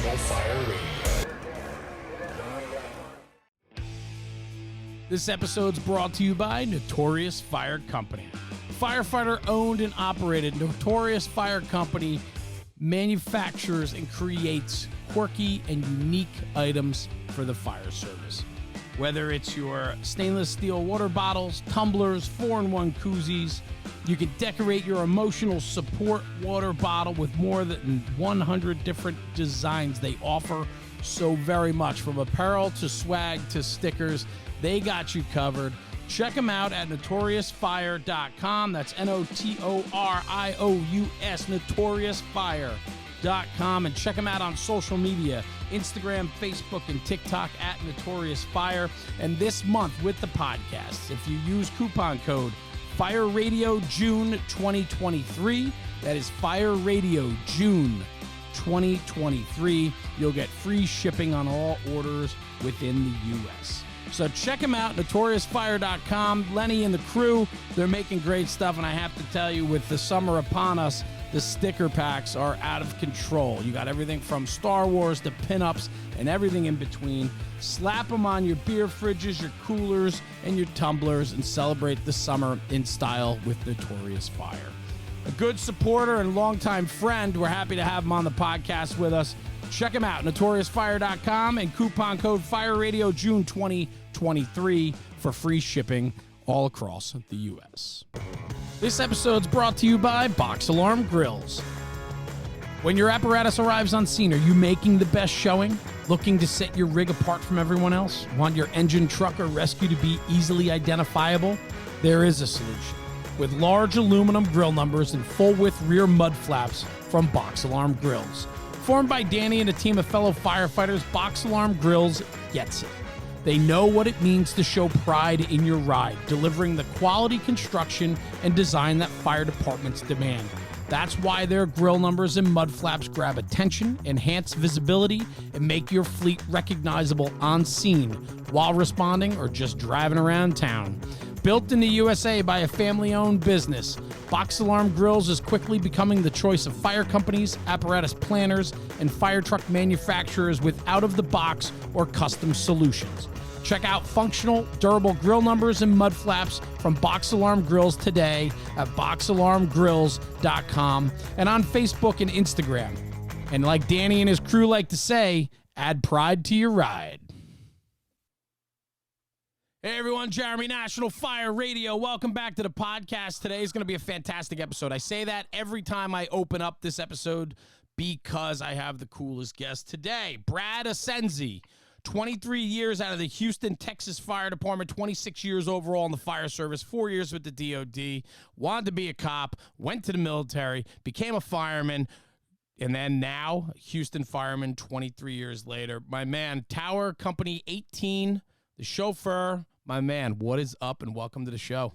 National Fire Radio. This episode's brought to you by Notorious Fire Company. Firefighter owned and operated, Notorious Fire Company manufactures and creates quirky and unique items for the fire service. Whether it's your stainless steel water bottles, tumblers, 4-in-1 koozies, you can decorate your emotional support water bottle with more than 100 different designs they offer so very much. From apparel to swag to stickers, they got you covered. Check them out at notoriousfire.com. That's NOTORIOUS, notoriousfire.com. And check them out on social media, Instagram, Facebook, and TikTok at Notorious Fire. And this month with the podcast, if you use coupon code Fire Radio June 2023, that is Fire Radio June 2023, you'll get free shipping on all orders within the U.S. So check them out, notoriousfire.com. Lenny and the crew, they're making great stuff, and I have to tell you, with the summer upon us, the sticker packs are out of control. You got everything from Star Wars to pinups and everything in between. Slap them on your beer fridges, your coolers, and your tumblers, and celebrate the summer in style with Notorious Fire. A good supporter and longtime friend. We're happy to have him on the podcast with us. Check him out, notoriousfire.com, and coupon code FIRERADIO June 2023 for free shipping all across the U.S. This episode's brought to you by Box Alarm Grills. When your apparatus arrives on scene, are you making the best showing? Looking to set your rig apart from everyone else? Want your engine, truck, or rescue to be easily identifiable? There is a solution. With large aluminum grill numbers and full-width rear mud flaps from Box Alarm Grills. Formed by Danny and a team of fellow firefighters, Box Alarm Grills gets it. They know what it means to show pride in your ride, delivering the quality construction and design that fire departments demand. That's why their grill numbers and mud flaps grab attention, enhance visibility, and make your fleet recognizable on scene while responding or just driving around town. Built in the USA by a family-owned business, Box Alarm Grills is quickly becoming the choice of fire companies, apparatus planners, and fire truck manufacturers with out-of-the-box or custom solutions. Check out functional, durable grill numbers and mud flaps from Box Alarm Grills today at boxalarmgrills.com and on Facebook and Instagram. And like Danny and his crew like to say, add pride to your ride. Hey everyone, Jeremy, National Fire Radio. Welcome back to the podcast. Today is going to be a fantastic episode. I say that every time I open up this episode because I have the coolest guest today. Brad Ascenzi, 23 years out of the Houston, Texas Fire Department, 26 years overall in the fire service, 4 years with the DOD, wanted to be a cop, went to the military, became a fireman, and then now Houston fireman 23 years later. My man, Tower Company 18, the chauffeur. My man, what is up, and welcome to the show.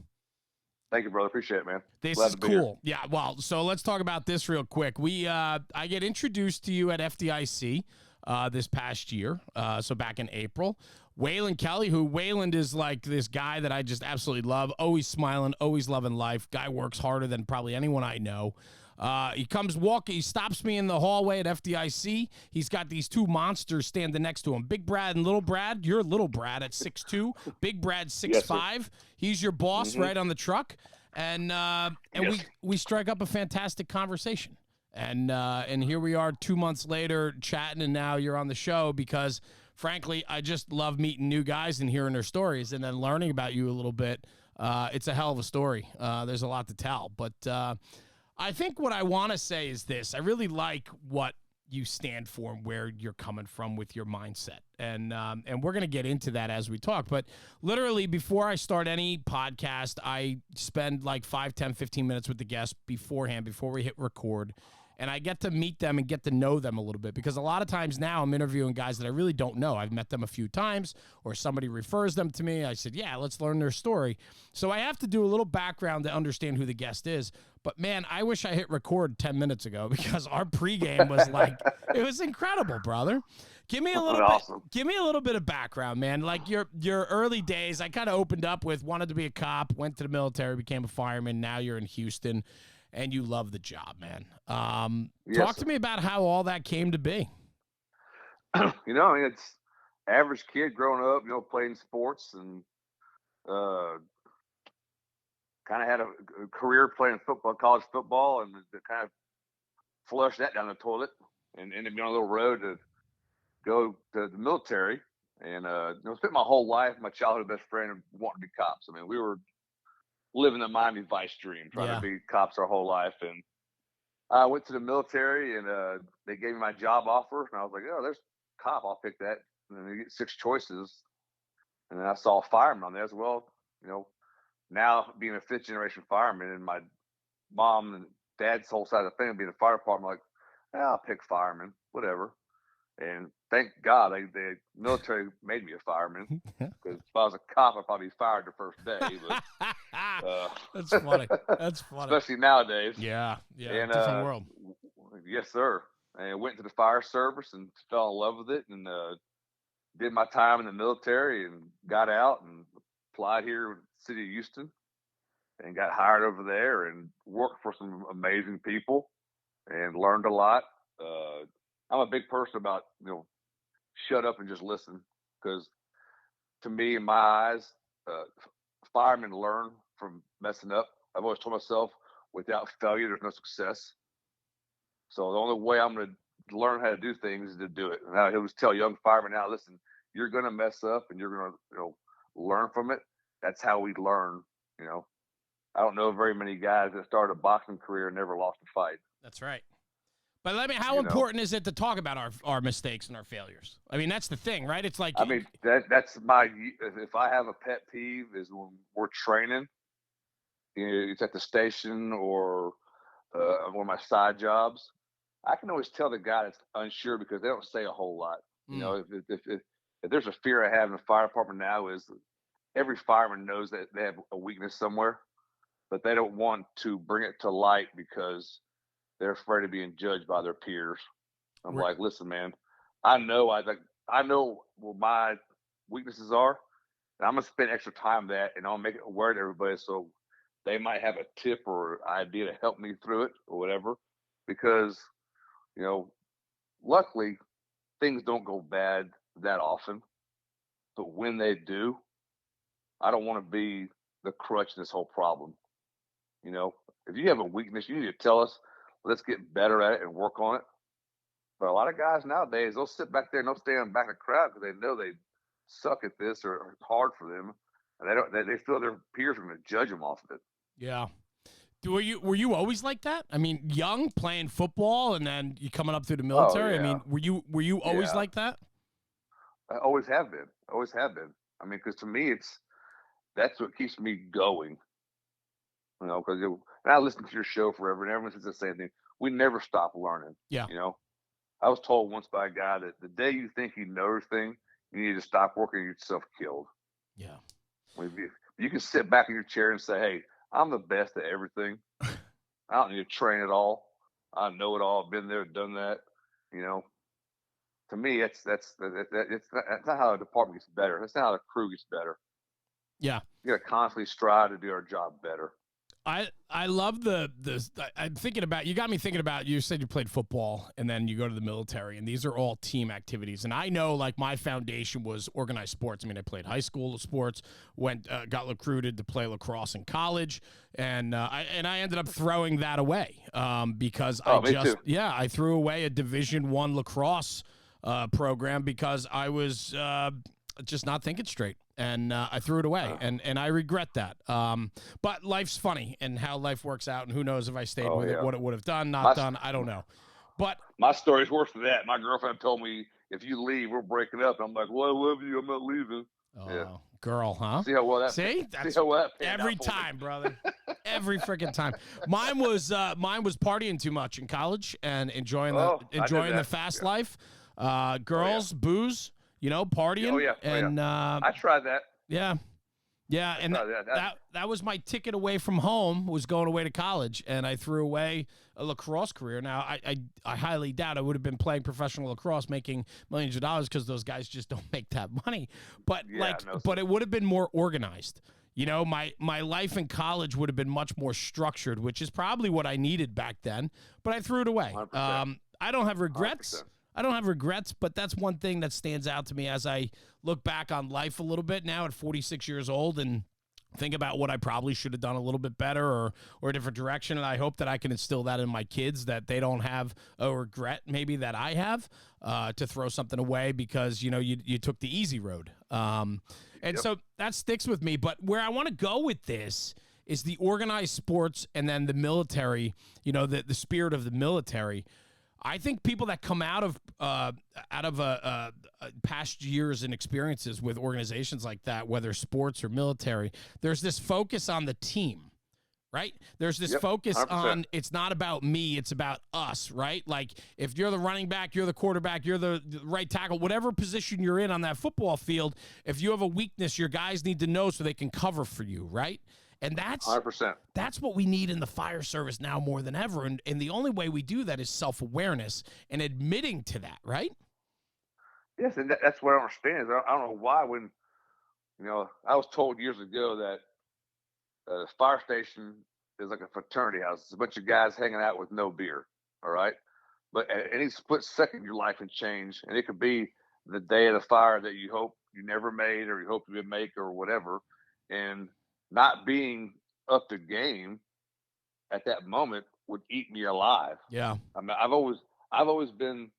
Thank you, brother. Appreciate it, man. This Glad is to be cool. Here. Yeah, well, so let's talk about this real quick. I get introduced to you at FDIC this past year, so back in April. Waylon Kelly, who Waylon is like this guy that I just absolutely love, always smiling, always loving life. Guy works harder than probably anyone I know. He comes walking, he stops me in the hallway at FDIC. He's got these two monsters standing next to him. Big Brad and Little Brad. You're Little Brad at 6'2". Big Brad 6'5". Yes, he's your boss right on the truck. And yes, we strike up a fantastic conversation. And here we are 2 months later chatting, and now you're on the show because, frankly, I just love meeting new guys and hearing their stories and then learning about you a little bit. It's a hell of a story. There's a lot to tell. But I think what I want to say is this. I really like what you stand for and where you're coming from with your mindset. And we're going to get into that as we talk. But literally before I start any podcast, I spend like 5, 10, 15 minutes with the guest beforehand, before we hit record. And I get to meet them and get to know them a little bit, because a lot of times now I'm interviewing guys that I really don't know. I've met them a few times, or somebody refers them to me. I said, yeah, let's learn their story. So I have to do a little background to understand who the guest is. But, man, I wish I hit record 10 minutes ago, because our pregame was like, it was incredible, brother. Give me a little bit of background, man. Like your early days, I kind of opened up with wanted to be a cop, went to the military, became a fireman. Now you're in Houston. And you love the job, man. Talk to me about how all that came to be. I mean, it's average kid growing up, playing sports and kind of had a career playing football, college football, and kind of flushed that down the toilet and ended up on a little road to go to the military. And spent my whole life, my childhood best friend wanting to be cops. I mean, we were living the Miami Vice dream, trying to be cops our whole life. And I went to the military, and they gave me my job offer, and I was like, "Oh, there's cop. I'll pick that." And then you get 6 choices, and then I saw fireman on there as well. Now being a 5th generation fireman, and my mom and dad's whole side of the family being a fire department, I'm like, I'll pick fireman, whatever. And thank God the military made me a fireman, because if I was a cop, I'd probably be fired the first day. But that's funny. That's funny, especially nowadays. Yeah, and, different world. Yes, sir. And went to the fire service and fell in love with it, and did my time in the military and got out and applied here in the city of Houston and got hired over there and worked for some amazing people and learned a lot. I'm a big person about, shut up and just listen, because to me, in my eyes, firemen learn from messing up. I've always told myself, without failure, there's no success. So the only way I'm going to learn how to do things is to do it. And I always tell young firemen now, listen, you're going to mess up and you're going to, learn from it. That's how we learn. I don't know very many guys that started a boxing career and never lost a fight. That's right. But how important is it to talk about our mistakes and our failures? I mean, that's the thing, right? It's like, I mean, that's if I have a pet peeve is when we're training, it's at the station or one of my side jobs. I can always tell the guy that's unsure because they don't say a whole lot. If there's a fear I have in the fire department now, is every fireman knows that they have a weakness somewhere, but they don't want to bring it to light because they're afraid of being judged by their peers. I'm like, listen, man, I know what my weaknesses are, and I'm gonna spend extra time with that, and I'll make it aware to everybody so they might have a tip or idea to help me through it or whatever. Because, luckily things don't go bad that often, but when they do, I don't want to be the crutch in this whole problem. If you have a weakness, you need to tell us. Let's get better at it and work on it. But a lot of guys nowadays, they'll sit back there and they'll stay in the back of the crowd because they know they suck at this or it's hard for them, and they feel their peers are going to judge them off of it. Yeah. Were you always like that? I mean, young, playing football, and then you coming up through the military. Oh, yeah. I mean, were you always like that? I always have been. I mean, because to me, that's what keeps me going. Because and I listen to your show forever, and everyone says the same thing. We never stop learning. Yeah. I was told once by a guy that the day you think you know everything, you need to stop working and get yourself killed. Yeah. You can sit back in your chair and say, "Hey, I'm the best at everything. I don't need to train at all. I know it all. I've been there, done that." To me, it's not how a department gets better. That's not how the crew gets better. Yeah. You got to constantly strive to do our job better. I love I'm thinking about, you got me thinking about, you said you played football and then you go to the military, and these are all team activities. And I know, like, my foundation was organized sports. I mean, I played high school sports, got recruited to play lacrosse in college, and I ended up throwing that away because I threw away a Division I lacrosse program because I was just not thinking straight. And I threw it away, and I regret that. But life's funny, and how life works out, and who knows if I stayed with it, what it would have done, done, I don't know. But my story's worse than that. My girlfriend told me, if you leave, we're breaking up. I'm like, well, I love you. I'm not leaving. Oh, girl, huh? See how well that? See, that's how well that every time, brother. Every freaking time. Mine was partying too much in college and enjoying the fast life. Girls, booze. Partying. And I tried that. Yeah. And that was my ticket away from home, was going away to college, and I threw away a lacrosse career. Now, I highly doubt I would have been playing professional lacrosse, making millions of dollars, because those guys just don't make that money. But but it would have been more organized. My life in college would have been much more structured, which is probably what I needed back then. But I threw it away. I don't have regrets. 100%. I don't have regrets, but that's one thing that stands out to me as I look back on life a little bit now at 46 years old and think about what I probably should have done a little bit better or a different direction. And I hope that I can instill that in my kids, that they don't have a regret maybe that I have to throw something away because, you took the easy road. And so that sticks with me. But where I want to go with this is the organized sports and then the military, the spirit of the military. I think people that come out of past years and experiences with organizations like that, whether sports or military, there's this focus on the team, right? There's this focus 100%. on it's not about me, it's about us, right? Like if you're the running back, you're the quarterback, you're the right tackle, whatever position you're in on that football field, if you have a weakness, your guys need to know so they can cover for you, right? And that's 100%. That's what we need in the fire service now more than ever. And the only way we do that is self-awareness and admitting to that, right? Yes, and that's what I don't understand. Is I don't know why when, I was told years ago that the fire station is like a fraternity house. It's a bunch of guys hanging out with no beer, all right? But at any split second, your life can change. And it could be the day of the fire that you hope you never made or you hope you would make or whatever. And not being up to game at that moment would eat me alive. Yeah. I mean, I've always been,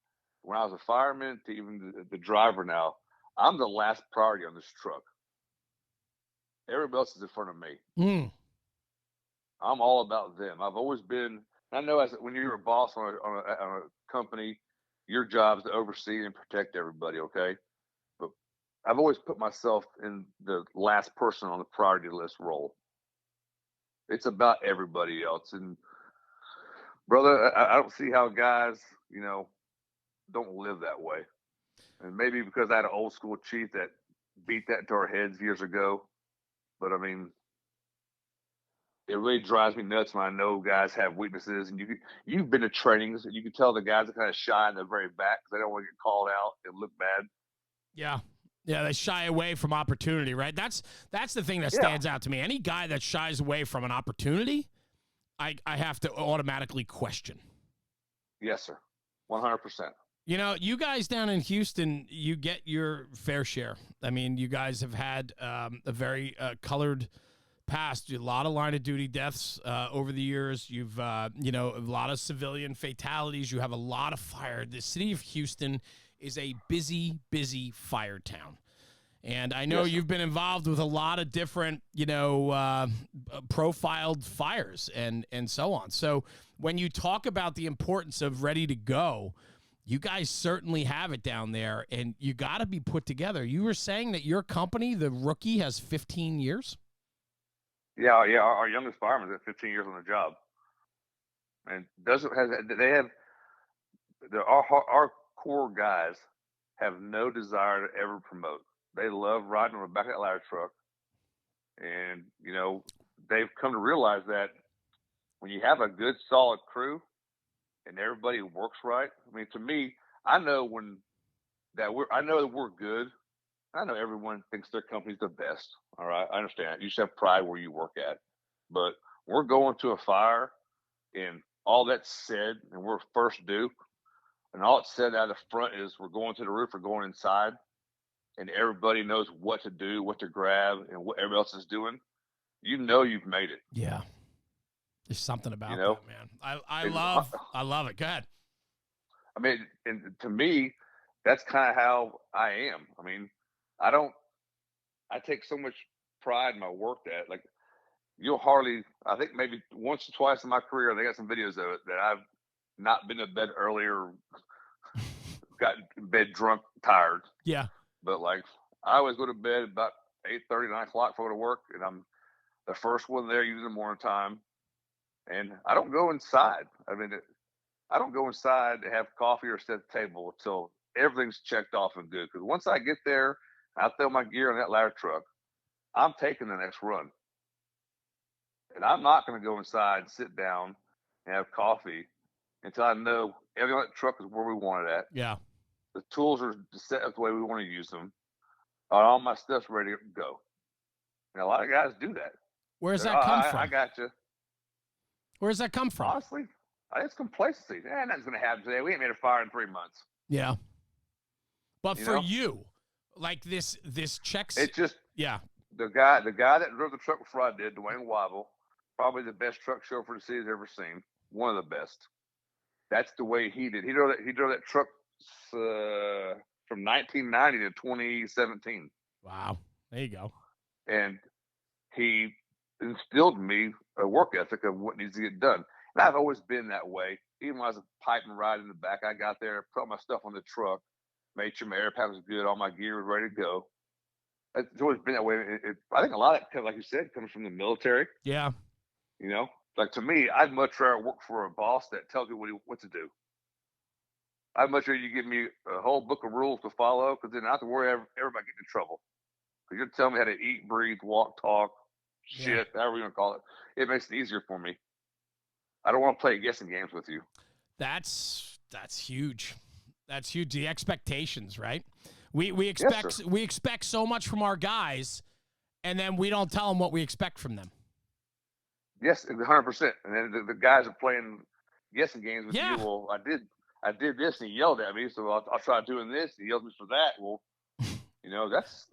when I was a fireman to even the driver now, I'm the last priority on this truck. Everybody else is in front of me. I'm all about them. I've always been. I know when you're a boss on a company, your job is to oversee and protect everybody. Okay, but I've always put myself in the last person on the priority list role. It's about everybody else. And brother, I don't see how guys, don't live that way. And maybe because I had an old school chief that beat that into our heads years ago. But I mean, it really drives me nuts when I know guys have weaknesses, and you've been to trainings, and you can tell the guys are kind of shy in the very back because they don't want to get called out and look bad. Yeah. Yeah, they shy away from opportunity, right? That's the thing that stands out to me. Any guy that shies away from an opportunity, I have to automatically question. Yes, sir. 100%. You guys down in Houston, you get your fair share. I mean, you guys have had a very colored past. A lot of line of duty deaths over the years. You've, a lot of civilian fatalities. You have a lot of fire. The city of Houston is a busy, busy fire town. And I know you've been involved with a lot of different, profiled fires and so on. So when you talk about the importance of ready to go, you guys certainly have it down there, and you got to be put together. You were saying that your company, the Rookie, has 15 years? Yeah. Our youngest fireman is at 15 years on the job. And our core guys have no desire to ever promote. They love riding on the back of that ladder truck. And, they've come to realize that when you have a good, solid crew and everybody works right, I mean, to me, I know that we're good. I know everyone thinks their company's the best. All right. I understand. You should have pride where you work at. But we're going to a fire and all that's said, and we're first due. And all it's said out of the front is we're going to the roof or going inside. And everybody knows what to do, what to grab, and what everybody else is doing. You've made it. Yeah. There's something about that, man. I love it. Go ahead. I mean, and to me, that's kind of how I am. I mean, I take so much pride in my work that, like, I think maybe once or twice in my career, they got some videos of it that I've not been to bed earlier, got in bed drunk, tired. Yeah. But like, I always go to bed about 8:30, 9 o'clock before to work, and I'm the first one there using the morning time. And I don't go inside. I mean, I don't go inside to have coffee or sit at the table until everything's checked off and good. Because once I get there, I throw my gear on that ladder truck, I'm taking the next run. And I'm not going to go inside and sit down and have coffee until I know everything on that truck is where we want it at. Yeah. The tools are set up the way we want to use them. All my stuff's ready to go. And a lot of guys do that. Where's that come from? I got you. Where's that come from? Honestly, it's complacency. Nothing's going to happen today. We ain't made a fire in 3 months. Yeah. But You for know, you, like this checks. it's just Yeah. the guy that drove the truck before I did, Dwayne Wobble, probably the best truck chauffeur the city's ever seen. One of the best. That's the way he did. He drove that truck from 1990 to 2017, Wow. There you go. and he instilled in me a work ethic of what needs to get done. And I've always been that way. Even when I was piping ride in the back, I got there, put my stuff on the truck, made sure my air pack was good, all my gear was ready to go. It's always been that way. I think a lot of it, like you said, comes from the military. Yeah. You know, like to me, I'd much rather work for a boss that tells me what to do. I'd much rather you give me a whole book of rules to follow, because then I don't have to worry ever about getting in trouble. Because you're telling me how to eat, breathe, walk, talk, Yeah. shit, however you want to call it. It makes it easier for me. I don't want to play guessing games with you. That's huge. That's huge. The expectations, right? We Yes, expect sir. we expect so much from our guys, and then we don't tell them what we expect from them. Yes, 100%. And then the guys are playing guessing games with Yeah. you. Well, I did this, and he yelled at me, so I'll try doing this. He yelled at me for that. Well, that's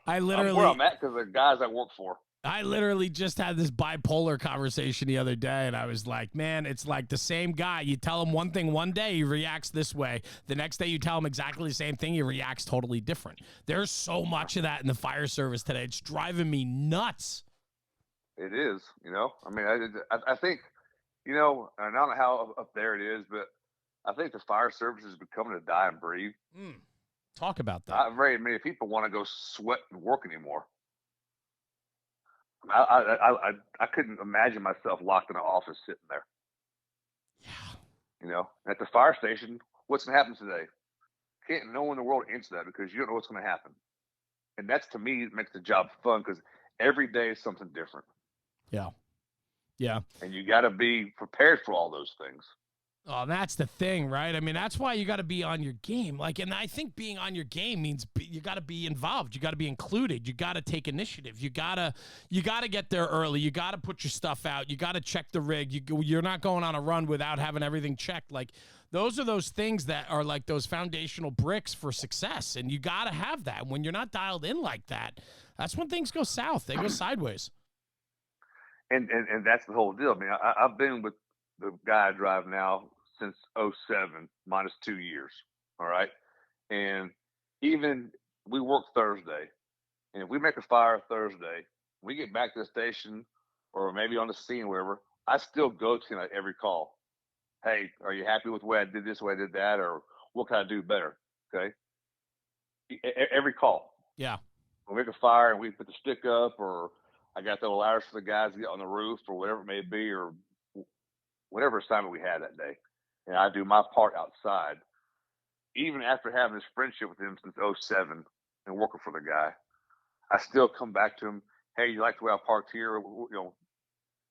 I I'm where literally I'm at because of the guys I work for. I literally just had this bipolar conversation the other day, and I was like, man, it's like the same guy. You tell him one thing one day, he reacts this way. The next day, you tell him exactly the same thing, he reacts totally different. There's so much of that in the fire service today. It's driving me nuts. It is, I mean, I think, and I don't know how up there it is, but I think the fire service is becoming a dying breed. Talk about that. Not very many people want to go sweat and work anymore. I couldn't imagine myself locked in an office sitting there. Yeah. At the fire station, what's going to happen today? Can't no one in the world answer that because you don't know what's going to happen. And that's, to me, makes the job fun because every day is something different. Yeah. Yeah. And you got to be prepared for all those things. Oh, that's the thing, right? I mean, that's why you got to be on your game. Like, and I think being on your game means you got to be involved. You got to be included. You got to take initiative. You gotta get there early. You got to put your stuff out. You got to check the rig. You're not going on a run without having everything checked. Like, those are those things that are like those foundational bricks for success. And you got to have that. When you're not dialed in like that, that's when things go south. They go sideways. And that's the whole deal. I mean, I've been with the guy I drive now since '07, minus 2 years. All right. And even we work Thursday. And if we make a fire Thursday, we get back to the station or maybe on the scene, wherever, I still go to him at every call. Hey, are you happy with the way I did this, the way I did that? Or what can I do better? Okay. Every call. Yeah. We make a fire and we put the stick up, or I got the ladders for the guys to get on the roof, or whatever it may be, or whatever assignment we had that day. And I do my part outside. Even after having this friendship with him since '07 and working for the guy, I still come back to him. Hey, you like the way I parked here?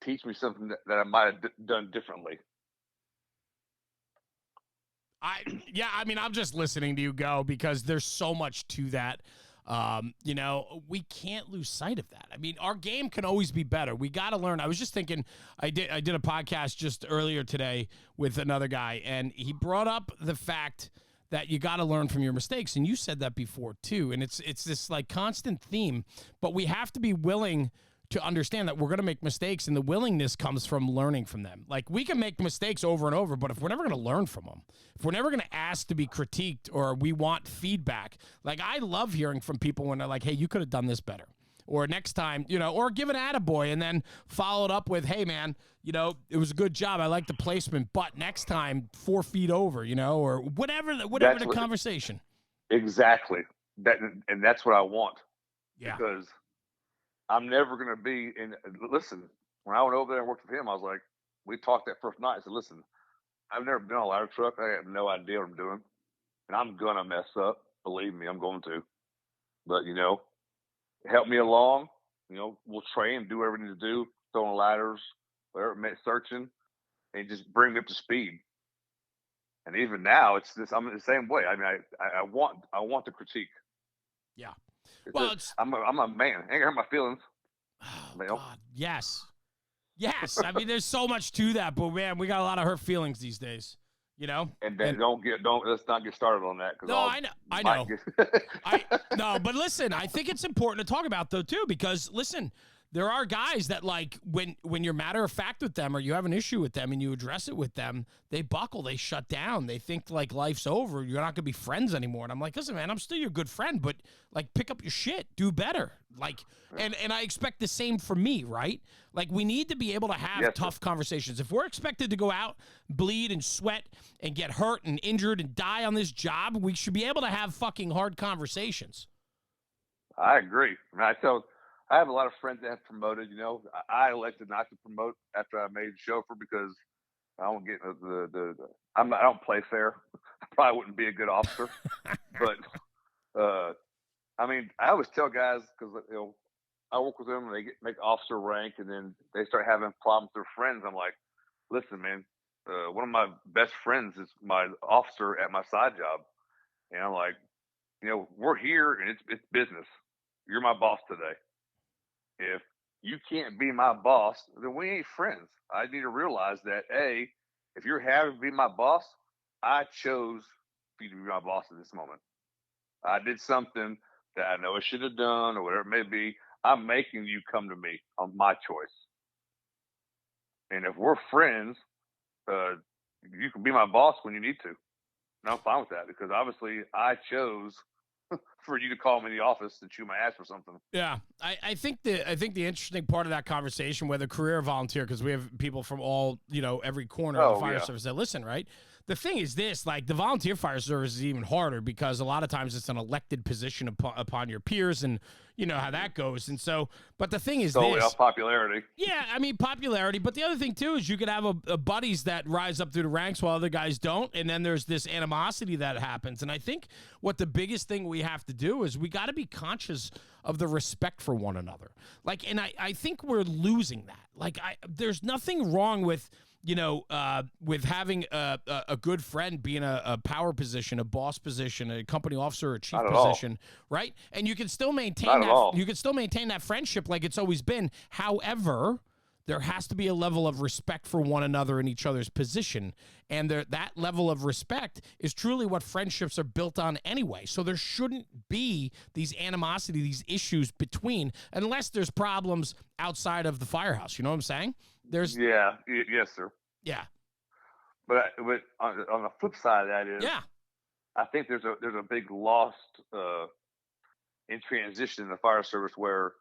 Teach me something that I might have done differently. I mean, I'm just listening to you go because there's so much to that. We can't lose sight of that. I mean, our game can always be better. We got to learn. I was just thinking, I did a podcast just earlier today with another guy, and he brought up the fact that you got to learn from your mistakes. And you said that before too. And it's this like constant theme, but we have to be willing to understand that we're going to make mistakes, and the willingness comes from learning from them. Like, we can make mistakes over and over, but if we're never going to learn from them, if we're never going to ask to be critiqued, or we want feedback, like, I love hearing from people when they're like, hey, you could have done this better. Or next time, or give an attaboy and then follow it up with, hey, man, it was a good job. I like the placement, but next time 4 feet over, or whatever the conversation. Exactly. And that's what I want. Yeah. Because I'm never going to be in. Listen, when I went over there and worked with him, I was like, we talked that first night. I said, listen, I've never been on a ladder truck. I have no idea what I'm doing. And I'm going to mess up. Believe me, I'm going to. But, help me along. We'll train, do whatever we need to do, throwing ladders, whatever it meant, searching, and just bring me up to speed. And even now, I'm the same way. I mean, I want the critique. Yeah. Well, I'm a man. I ain't gonna hurt my feelings. Oh, God, yes. I mean, there's so much to that, but man, we got a lot of hurt feelings these days. And then let's not get started on that. No, I know. No, but listen, I think it's important to talk about though too, because listen, there are guys that like when you're matter of fact with them or you have an issue with them and you address it with them, they buckle, they shut down, they think like life's over, you're not gonna be friends anymore. And I'm like, listen, man, I'm still your good friend, but like pick up your shit, do better. Like, and I expect the same from me, right? Like we need to be able to have tough conversations. If we're expected to go out, bleed and sweat and get hurt and injured and die on this job, we should be able to have fucking hard conversations. I agree. I have a lot of friends that have promoted. I elected not to promote after I made chauffeur because I don't get I don't play fair. I probably wouldn't be a good officer. But I always tell guys because I work with them and they make officer rank, and then they start having problems with their friends. I'm like, listen, man, one of my best friends is my officer at my side job, and I'm like, we're here and it's business. You're my boss today. If you can't be my boss, then we ain't friends. I need to realize that, if you're having to be my boss, I chose for you to be my boss at this moment. I did something that I know I should have done or whatever it may be. I'm making you come to me on my choice. And if we're friends, you can be my boss when you need to. And I'm fine with that because obviously I chose for you to call me in the office and chew my ass for something. Yeah, I think the interesting part of that conversation, whether career or volunteer, because we have people from all every corner of the fire service that listen, right? The thing is this, like the volunteer fire service is even harder because a lot of times it's an elected position upon your peers, and you know how that goes. And so, but the thing is this, popularity. Yeah, I mean popularity. But the other thing too is you could have a buddies that rise up through the ranks while other guys don't, and then there's this animosity that happens. And I think what the biggest thing we have to do is we got to be conscious of the respect for one another. Like, and I think we're losing that. Like, there's nothing wrong with with having a good friend being a power position, a boss position, a company officer, a chief position, right? And you can still maintain that. You can still maintain that friendship like it's always been. However, there has to be a level of respect for one another in each other's position, and that level of respect is truly what friendships are built on anyway. So there shouldn't be these animosity, these issues between, unless there's problems outside of the firehouse. You know what I'm saying? Yes, sir. Yeah, but on the flip side of that is, I think there's a big lost in transition in the fire service where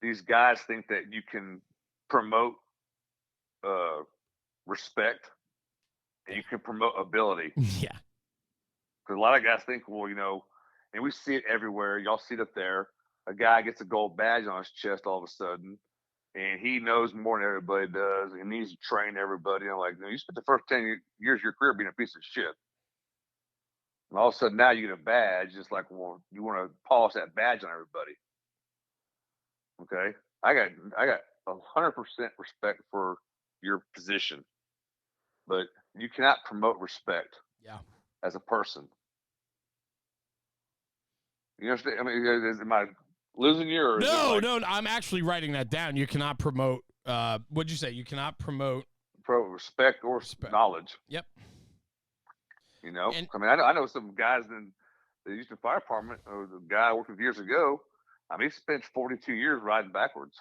these guys think that you can promote respect and you can promote ability. Yeah, because a lot of guys think, and we see it everywhere. Y'all see it up there. A guy gets a gold badge on his chest all of a sudden. And he knows more than everybody does. And he needs to train everybody. And I'm like, you spent the first 10 years of your career being a piece of shit. And all of a sudden now you get a badge. It's like, well, you want to polish that badge on everybody. Okay. I got 100% respect for your position. But you cannot promote respect as a person. You understand? I mean, am I losing you? Or no, I'm actually writing that down. You cannot promote, what'd you say? You cannot promote respect or knowledge. Yep. And, I know some guys in the Houston Fire Department, or the guy I worked with years ago, he spent 42 years riding backwards.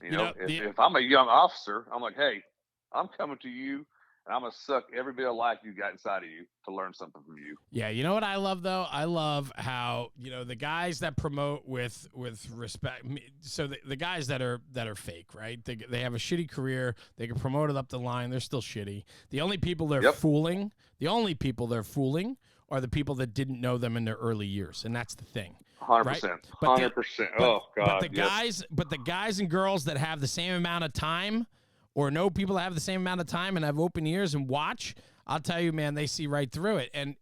Yeah. If I'm a young officer, I'm like, hey, I'm coming to you, and I'm going to suck every bit of life you got inside of you to learn something from you. Yeah, you know what I love, though? I love how, the guys that promote with respect, so the guys that are fake, right? They have a shitty career. They get promoted up the line. They're still shitty. The only people they're fooling are the people that didn't know them in their early years, and that's the thing. 100%. Right? 100%. Oh, God. But the guys and girls that have the same amount of time or know people that have the same amount of time and have open ears and watch, I'll tell you, man, they see right through it. And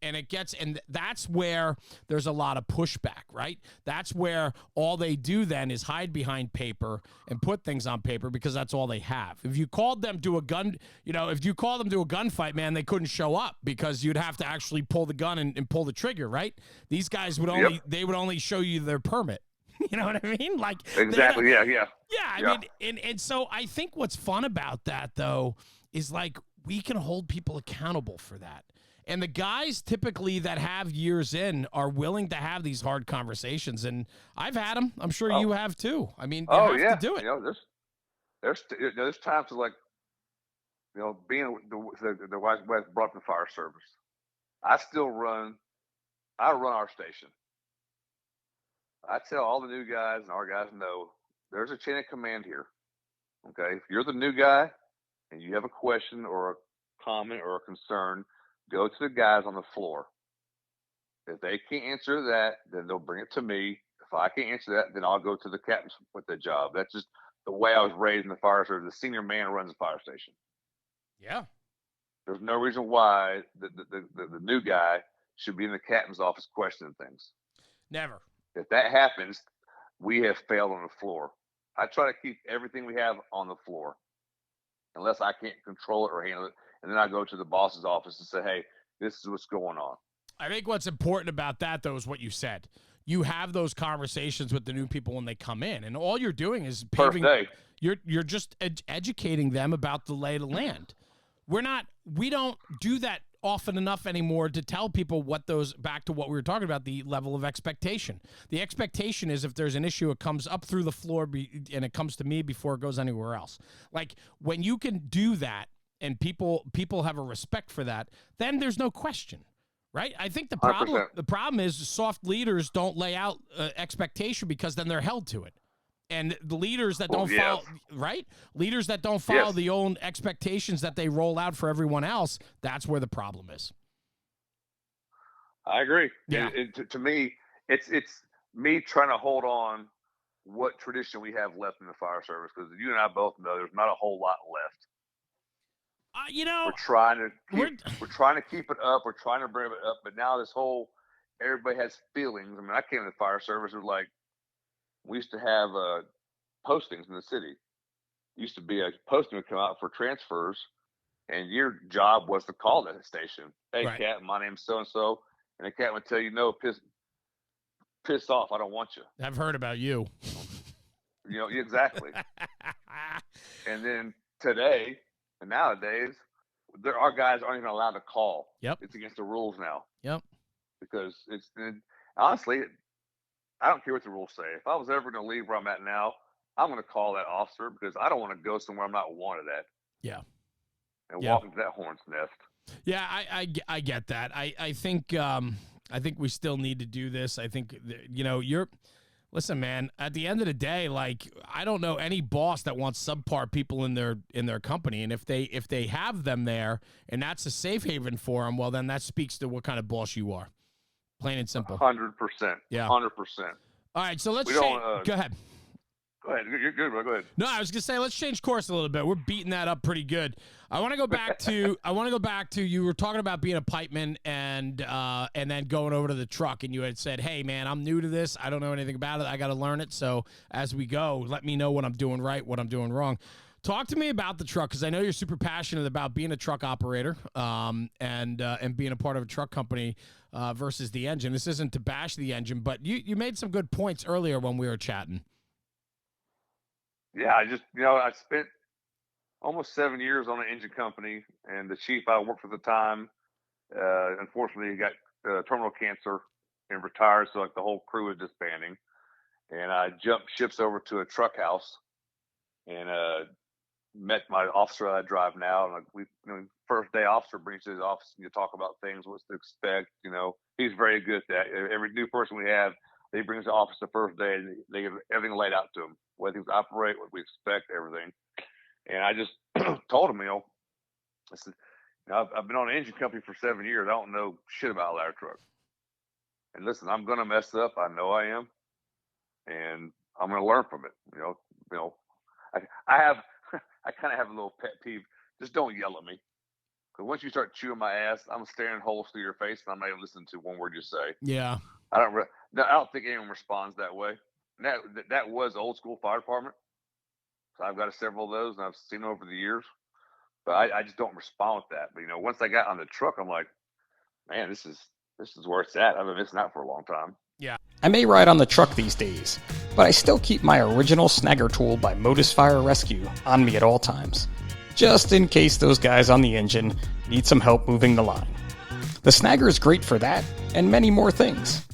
that's where there's a lot of pushback, right? That's where all they do then is hide behind paper and put things on paper because that's all they have. If you called them to a gunfight, man, they couldn't show up because you'd have to actually pull the gun and pull the trigger, right? These guys would only show you their permit. You know what I mean? Like exactly. Yeah. I mean, and so I think what's fun about that though is like we can hold people accountable for that. And the guys typically that have years in are willing to have these hard conversations. And I've had them. I'm sure you have too. I mean, you have to do it. There's times like, being the wife brought up the fire service. I run our station. I tell all the new guys and our guys know there's a chain of command here. Okay. If you're the new guy and you have a question or a comment or a concern, go to the guys on the floor. If they can't answer that, then they'll bring it to me. If I can't answer that, then I'll go to the captains with the job. That's just the way I was raised in the fire service. The senior man runs the fire station. Yeah. There's no reason why the new guy should be in the captain's office questioning things. Never. If that happens, we have failed on the floor. I try to keep everything we have on the floor unless I can't control it or handle it. And then I go to the boss's office and say, hey, this is what's going on. I think what's important about that, though, is what you said. You have those conversations with the new people when they come in, and all you're doing is paving. You're just educating them about the lay of the land. We don't do that often enough anymore to tell people back to what we were talking about, the level of expectation. The expectation is if there's an issue, it comes up through the floor and it comes to me before it goes anywhere else. Like when you can do that and people have a respect for that, then there's no question, right? I think the problem is soft leaders don't lay out expectation because then they're held to it. And the leaders that don't follow, right? Leaders that don't follow the own expectations that they roll out for everyone else, that's where the problem is. I agree. Yeah. To me, it's me trying to hold on what tradition we have left in the fire service, because you and I both know there's not a whole lot left. We're trying to keep it up. We're trying to bring it up, but now everybody has feelings. I mean, I came to the fire service, it was like, we used to have postings in the city. Used to be a posting would come out for transfers, and your job was to call that station. Hey, right. Captain, my name's so-and-so. And the captain would tell you, no, piss off. I don't want you. I've heard about you. Exactly. And then today and nowadays, our guys aren't even allowed to call. Yep. It's against the rules now. Yep. Because honestly, I don't care what the rules say. If I was ever going to leave where I'm at now, I'm going to call that officer because I don't want to go somewhere I'm not wanted at. Yeah. And walk into that hornet's nest. Yeah, I get that. I think we still need to do this. I think listen, man. At the end of the day, like I don't know any boss that wants subpar people in their company, and if they have them there and that's a safe haven for them, well then that speaks to what kind of boss you are. Plain and simple. 100%. Yeah. 100%. All right, so let's change. Go ahead. Go ahead. You're good, bro. Go ahead. No, I was gonna say let's change course a little bit. We're beating that up pretty good. I want to go back to you were talking about being a pipeman and then going over to the truck, and you had said, "Hey, man, I'm new to this. I don't know anything about it. I got to learn it. So as we go, let me know what I'm doing right, what I'm doing wrong." Talk to me about the truck, because I know you're super passionate about being a truck operator and being a part of a truck company versus the engine. This isn't to bash the engine, but you made some good points earlier when we were chatting. Yeah, I spent almost 7 years on an engine company, and the chief I worked for at the time, unfortunately, he got terminal cancer and retired, so like the whole crew was disbanding. And I jumped ships over to a truck house and met my officer that I drive now. And like first day officer brings to his office and you talk about things, what to expect. He's very good at that. Every new person we have, they bring us to the office the first day and they get everything laid out to them, what things operate, what we expect, everything. And I just told him, I said, I've been on an engine company for 7 years. I don't know shit about a ladder truck. And listen, I'm going to mess up. I know I am. And I'm going to learn from it. I kind of have a little pet peeve. Just don't yell at me. Because once you start chewing my ass, I'm staring holes through your face, and I'm not even listening to one word you say. Yeah. I don't think anyone responds that way. And that was old school fire department. So I've got several of those, and I've seen over the years. But I just don't respond with that. But once I got on the truck, I'm like, man, this is where it's at. I've been missing out for a long time. Yeah. I may ride on the truck these days, but I still keep my original snagger tool by Modus Fire Rescue on me at all times. just in case those guys on the engine need some help moving the line. The snagger is great for that, and many more things.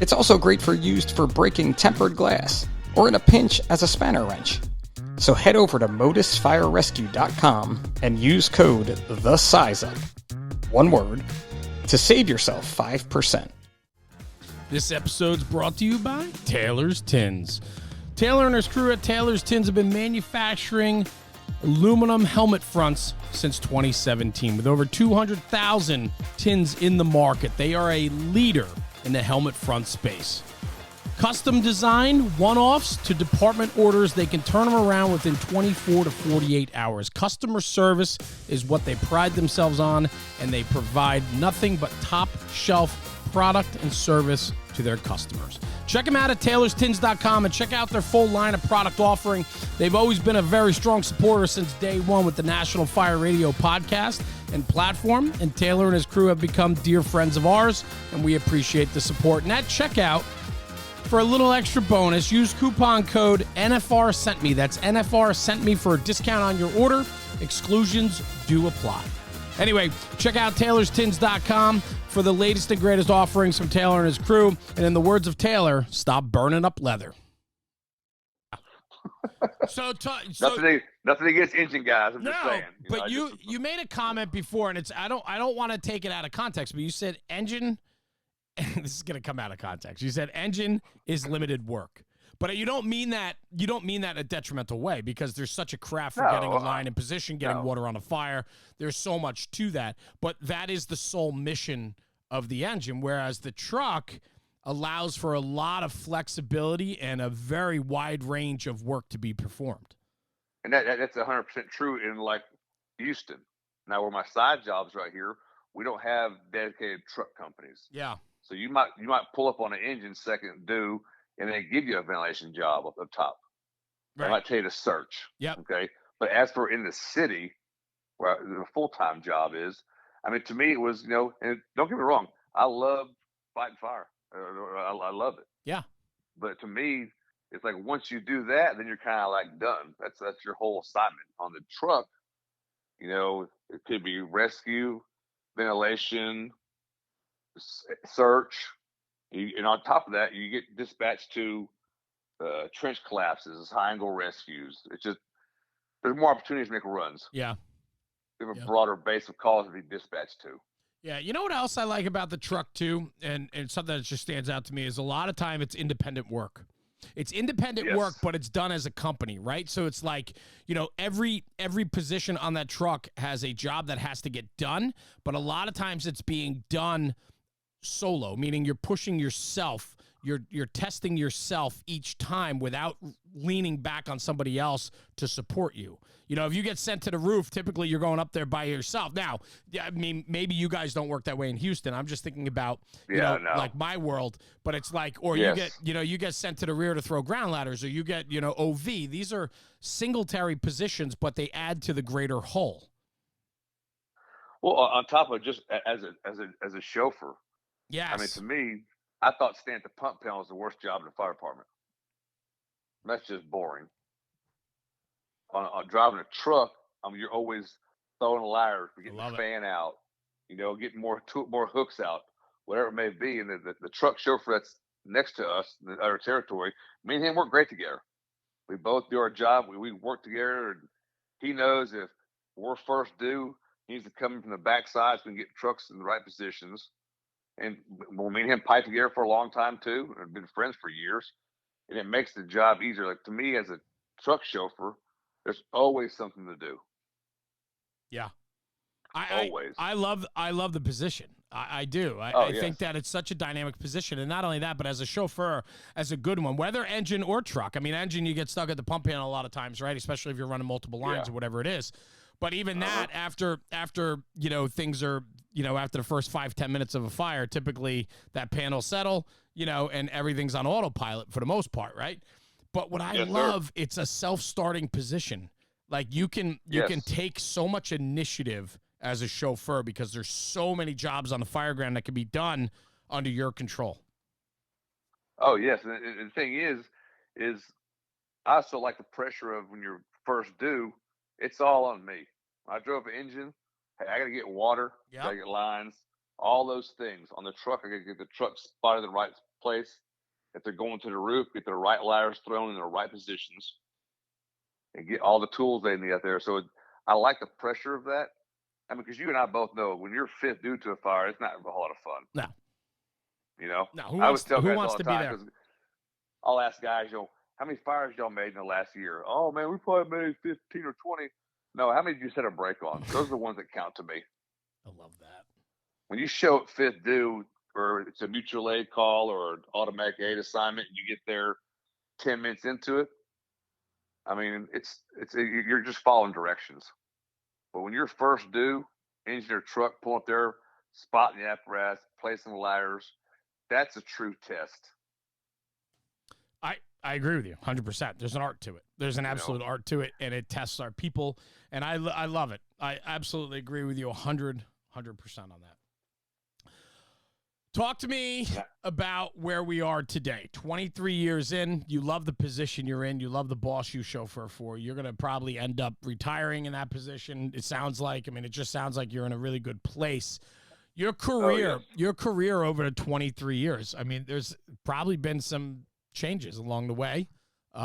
It's also great for used for breaking tempered glass, or in a pinch as a spanner wrench. So head over to modusfirerescue.com and use code THESIZEUP, one word, to save yourself 5%. This episode's brought to you by Taylor's Tins. Taylor and his crew at Taylor's Tins have been manufacturing aluminum helmet fronts since 2017. With over 200,000 tins in the market, they are a leader in the helmet front space. Custom design, one-offs to department orders, they can turn them around within 24 to 48 hours. Customer service is what they pride themselves on, and they provide nothing but top-shelf product and service to their customers. Check them out at taylorstins.com and check out their full line of product offering. They've always been a very strong supporter since day one with the National Fire Radio podcast and platform, and Taylor and his crew have become dear friends of ours, and we appreciate the support. And at checkout, for a little extra bonus, use coupon code NFR Sent Me. That's NFR Sent Me for a discount on your order. Exclusions do apply. Anyway, check out taylorstins.com for the latest and greatest offerings from Taylor and his crew. And in the words of Taylor, stop burning up leather. Nothing against engine guys. I'm just saying. But you made a comment before, and it's I don't want to take it out of context, but you said engine. This is going to come out of context. You said engine is limited work, but you don't mean that. You don't mean that in a detrimental way, because there's such a craft for getting a line in position, getting water on a fire. There's so much to that, but that is the sole mission of the engine. Whereas the truck allows for a lot of flexibility and a very wide range of work to be performed. And that's 100% true in like Houston. Now, where my side jobs right here, we don't have dedicated truck companies. Yeah. So you might pull up on an engine second due, and they give you a ventilation job up top. Right. They might tell you to search. Yep. Okay. But as for in the city, where the full-time job is, I mean, to me, it was, and don't get me wrong, I love fighting fire. I love it. Yeah. But to me, it's like once you do that, then you're kind of like done. That's your whole assignment. On the truck, it could be rescue, ventilation, search, and on top of that, you get dispatched to trench collapses, high angle rescues. It's just there's more opportunities to make runs. Yeah, we have a broader base of calls to be dispatched to. Yeah, you know what else I like about the truck too, and something that just stands out to me is a lot of time it's independent work. It's independent work, but it's done as a company, right? So it's like, every position on that truck has a job that has to get done, but a lot of times it's being done solo, meaning you're pushing yourself, you're testing yourself each time without leaning back on somebody else to support you. If you get sent to the roof, typically you're going up there by yourself. Now, I mean, maybe you guys don't work that way in Houston. I'm just thinking about, like my world, but it's like, or you get sent to the rear to throw ground ladders, or you get, OV. These are singletary positions, but they add to the greater whole. Well, on top of just as a chauffeur. Yes. I mean, to me, I thought standing at the pump panel was the worst job in the fire department. That's just boring. On driving a truck, you're always throwing ladders, getting the fan out, getting more hooks out, whatever it may be. And the truck chauffeur that's next to us in our territory, me and him work great together. We both do our job. We work together, and he knows if we're first due, he needs to come in from the backside so we can get trucks in the right positions. And me and him pipe together for a long time too, and been friends for years. And it makes the job easier. Like to me, as a truck chauffeur, there's always something to do. Yeah, I love the position. I do. I think that it's such a dynamic position, and not only that, but as a chauffeur, as a good one, whether engine or truck. I mean, engine, you get stuck at the pump panel a lot of times, right? Especially if you're running multiple lines or whatever it is. But even that, after things are, after the first 5-10 minutes of a fire, typically that panel settle, and everything's on autopilot for the most part, right? But what I love, it's a self-starting position. Like you can take so much initiative as a chauffeur because there's so many jobs on the fireground that can be done under your control. Oh yes, and the thing is I also like the pressure of when you're first due. It's all on me. When I drove an engine, hey, I got to get water, Yep. got to get lines, all those things. On the truck, I got to get the truck spotted in the right place. If they're going to the roof, get the right ladders thrown in the right positions, and get all the tools they need out there. So I like the pressure of that. I mean, because you and I both know when you're fifth due to a fire, it's not a whole lot of fun. No. You know? No. I always tell who guys wants all the to be time, there? because I'll ask guys, how many fires y'all made in the last year? Oh, man, we probably made 15 or 20. No, how many did you set a break on? Those are the ones that count to me. I love that. When you show up fifth due, or it's a mutual aid call or an automatic aid assignment, and you get there 10 minutes into it, I mean, you're just following directions. But when you're first due, engine or truck, pulling up there, spotting the apparatus, placing the ladders, that's a true test. I agree with you 100%. There's an art to it. There's an absolute art to it, and it tests our people, and I love it. I absolutely agree with you 100% on that. Talk to me about where we are today. 23 years in, you love the position you're in. You love the boss you chauffeur for. You're going to probably end up retiring in that position. It sounds like, it just sounds like you're in a really good place. Your career over the 23 years, there's probably been some changes along the way. So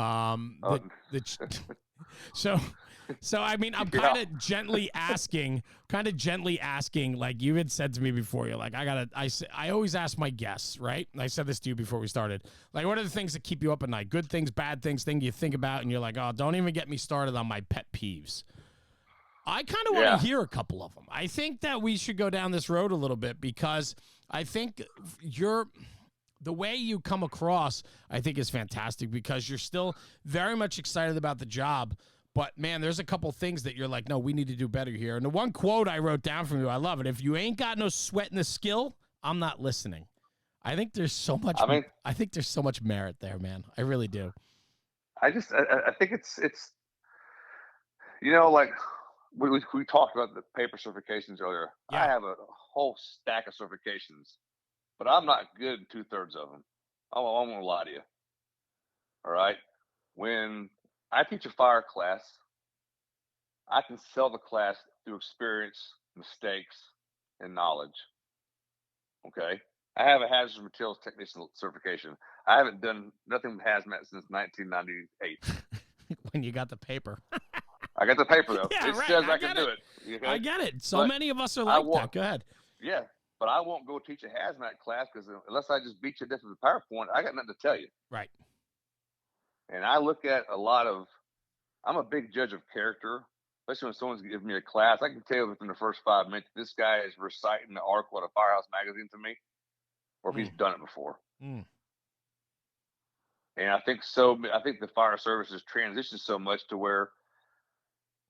I'm kind of gently asking, like you had said to me before, you're like, I always ask my guests, right? And I said this to you before we started. Like, what are the things that keep you up at night? Good things, bad things, things you think about, and you're like, oh, don't even get me started on my pet peeves. I kind of want to hear a couple of them. I think that we should go down this road a little bit, because I think the way you come across, I think, is fantastic, because you're still very much excited about the job. But, man, there's a couple things that you're like, no, we need to do better here. And the one quote I wrote down from you, I love it. If you ain't got no sweat in the skill, I'm not listening. I think there's so much. I think there's so much merit there, man. I really do. I think it's like we talked about the paper certifications earlier. Yeah. I have a whole stack of certifications, but I'm not good in 2/3 of them. I won't lie to you. All right. When I teach a fire class, I can sell the class through experience, mistakes, and knowledge. Okay. I have a hazardous materials technician certification. I haven't done nothing with hazmat since 1998. When you got the paper. I got the paper, though. Yeah, it right. says I can do it. Okay? I get it. So many of us are like that. Go ahead. Yeah, but I won't go teach a hazmat class, because unless I just beat you to death with a PowerPoint, I got nothing to tell you. Right. And I look at I'm a big judge of character, especially when someone's giving me a class. I can tell within the first 5 minutes this guy is reciting the article at a Firehouse magazine to me, or if he's done it before. Mm. And I think the fire service has transitioned so much to where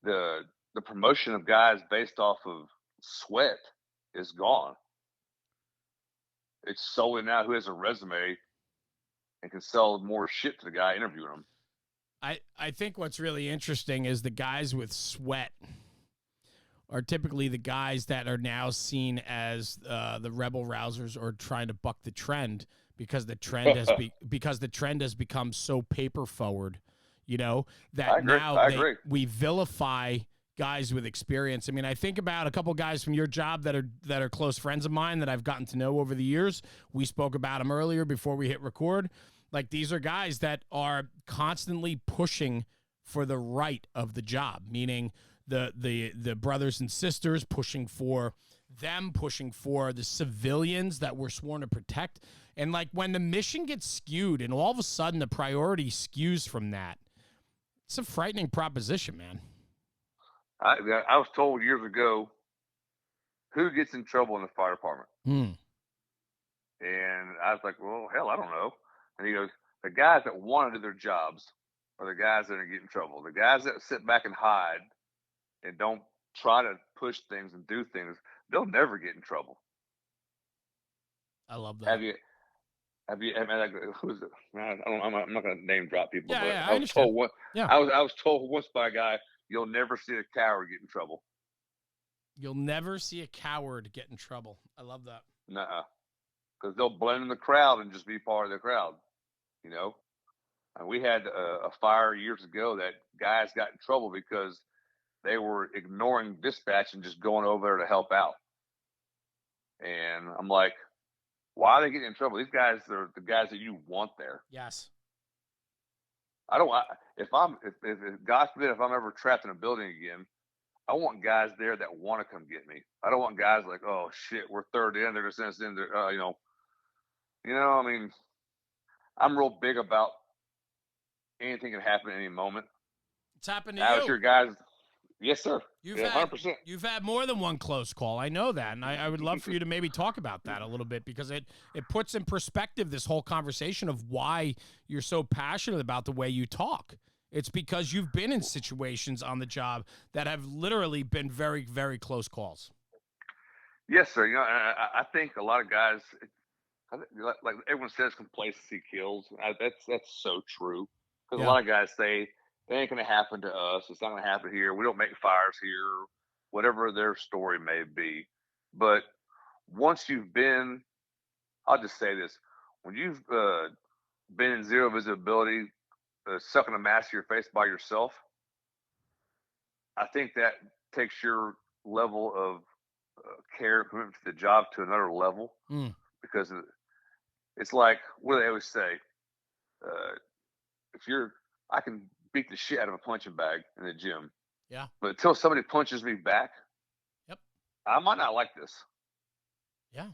the promotion of guys based off of sweat is gone. It's solely now who has a resume and can sell more shit to the guy interviewing him. I think what's really interesting is the guys with sweat are typically the guys that are now seen as the rebel rousers, or trying to buck the trend, because the trend has become so paper forward, that now we vilify guys with experience. I think about a couple guys from your job that are close friends of mine that I've gotten to know over the years. We spoke about them earlier before we hit record. Like, these are guys that are constantly pushing for the right of the job, meaning the brothers and sisters pushing for the civilians that we're sworn to protect. And like, when the mission gets skewed and all of a sudden the priority skews from that, it's a frightening proposition, man. I was told years ago, who gets in trouble in the fire department? And I was like, well, hell, I don't know. And he goes, the guys that want to do their jobs are the guys that are getting in trouble. The guys that sit back and hide and don't try to push things and do things, they'll never get in trouble. I love that. Have you? Who's it? Man, I'm not going to name drop people. Yeah, but yeah, I was told one. Yeah. I was told once by a guy, you'll never see a coward get in trouble. You'll never see a coward get in trouble. I love that. Nuh-uh. Because they'll blend in the crowd and just be part of the crowd, And we had a fire years ago that guys got in trouble because they were ignoring dispatch and just going over there to help out. And I'm like, why are they getting in trouble? These guys are the guys that you want there. Yes. I don't. If God forbid, if I'm ever trapped in a building again, I want guys there that want to come get me. I don't want guys like, oh shit, we're third in. They're just in there. I mean, I'm real big about anything can happen at any moment. It's happened to Out you. here, guys. Yes, sir. You've 100%. You've had more than one close call. I know that, and I would love for you to maybe talk about that a little bit, because it puts in perspective this whole conversation of why you're so passionate about the way you talk. It's because you've been in situations on the job that have literally been very, very close calls. Yes, sir. I think a lot of guys, like everyone says, complacency kills. That's so true. Because a lot of guys say, it ain't going to happen to us. It's not going to happen here. We don't make fires here, whatever their story may be. But once you've been, I'll just say this, when you've been in zero visibility, sucking a mask to your face by yourself, I think that takes your level of care, commitment to the job to another level. Because it's like, what do they always say? I can beat the shit out of a punching bag in the gym. Yeah. But until somebody punches me back, yep, I might not like this. Yeah.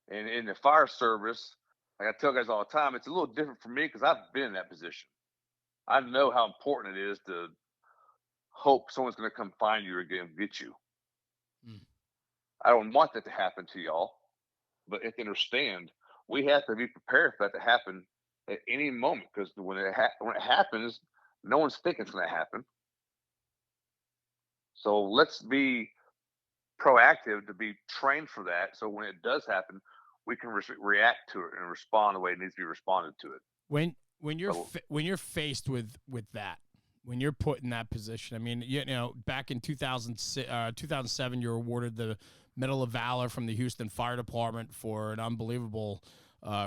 And in the fire service, like I tell guys all the time, it's a little different for me because I've been in that position. I know how important it is to hope someone's going to come find you again and get you. I don't want that to happen to y'all, but if you understand, we have to be prepared for that to happen at any moment, because when it happens, no one's thinking it's going to happen. So let's be proactive to be trained for that. So when it does happen, we can react to it and respond the way it needs to be responded to it. When you're faced with that, when you're put in that position, I mean, back in 2007, you were awarded the Medal of Valor from the Houston Fire Department for an unbelievable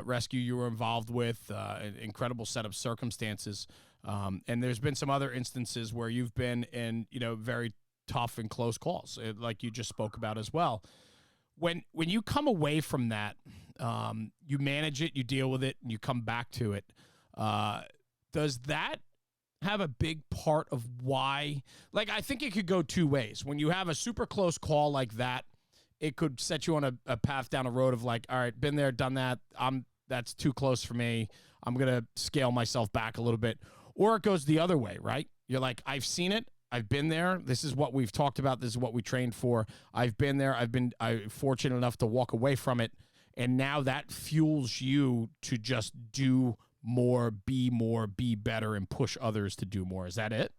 rescue you were involved with, an incredible set of circumstances. And there's been some other instances where you've been in, very tough and close calls, like you just spoke about as well. When you come away from that, you manage it, you deal with it, and you come back to it. Does that have a big part of why? Like, I think it could go two ways. When you have a super close call like that, it could set you on a path down a road of like, all right, been there, done that. That's too close for me. I'm going to scale myself back a little bit. Or it goes the other way, right? You're like, I've seen it. I've been there. This is what we've talked about. This is what we trained for. I've been there. I'm fortunate enough to walk away from it. And now that fuels you to just do more, be better, and push others to do more. Is that it?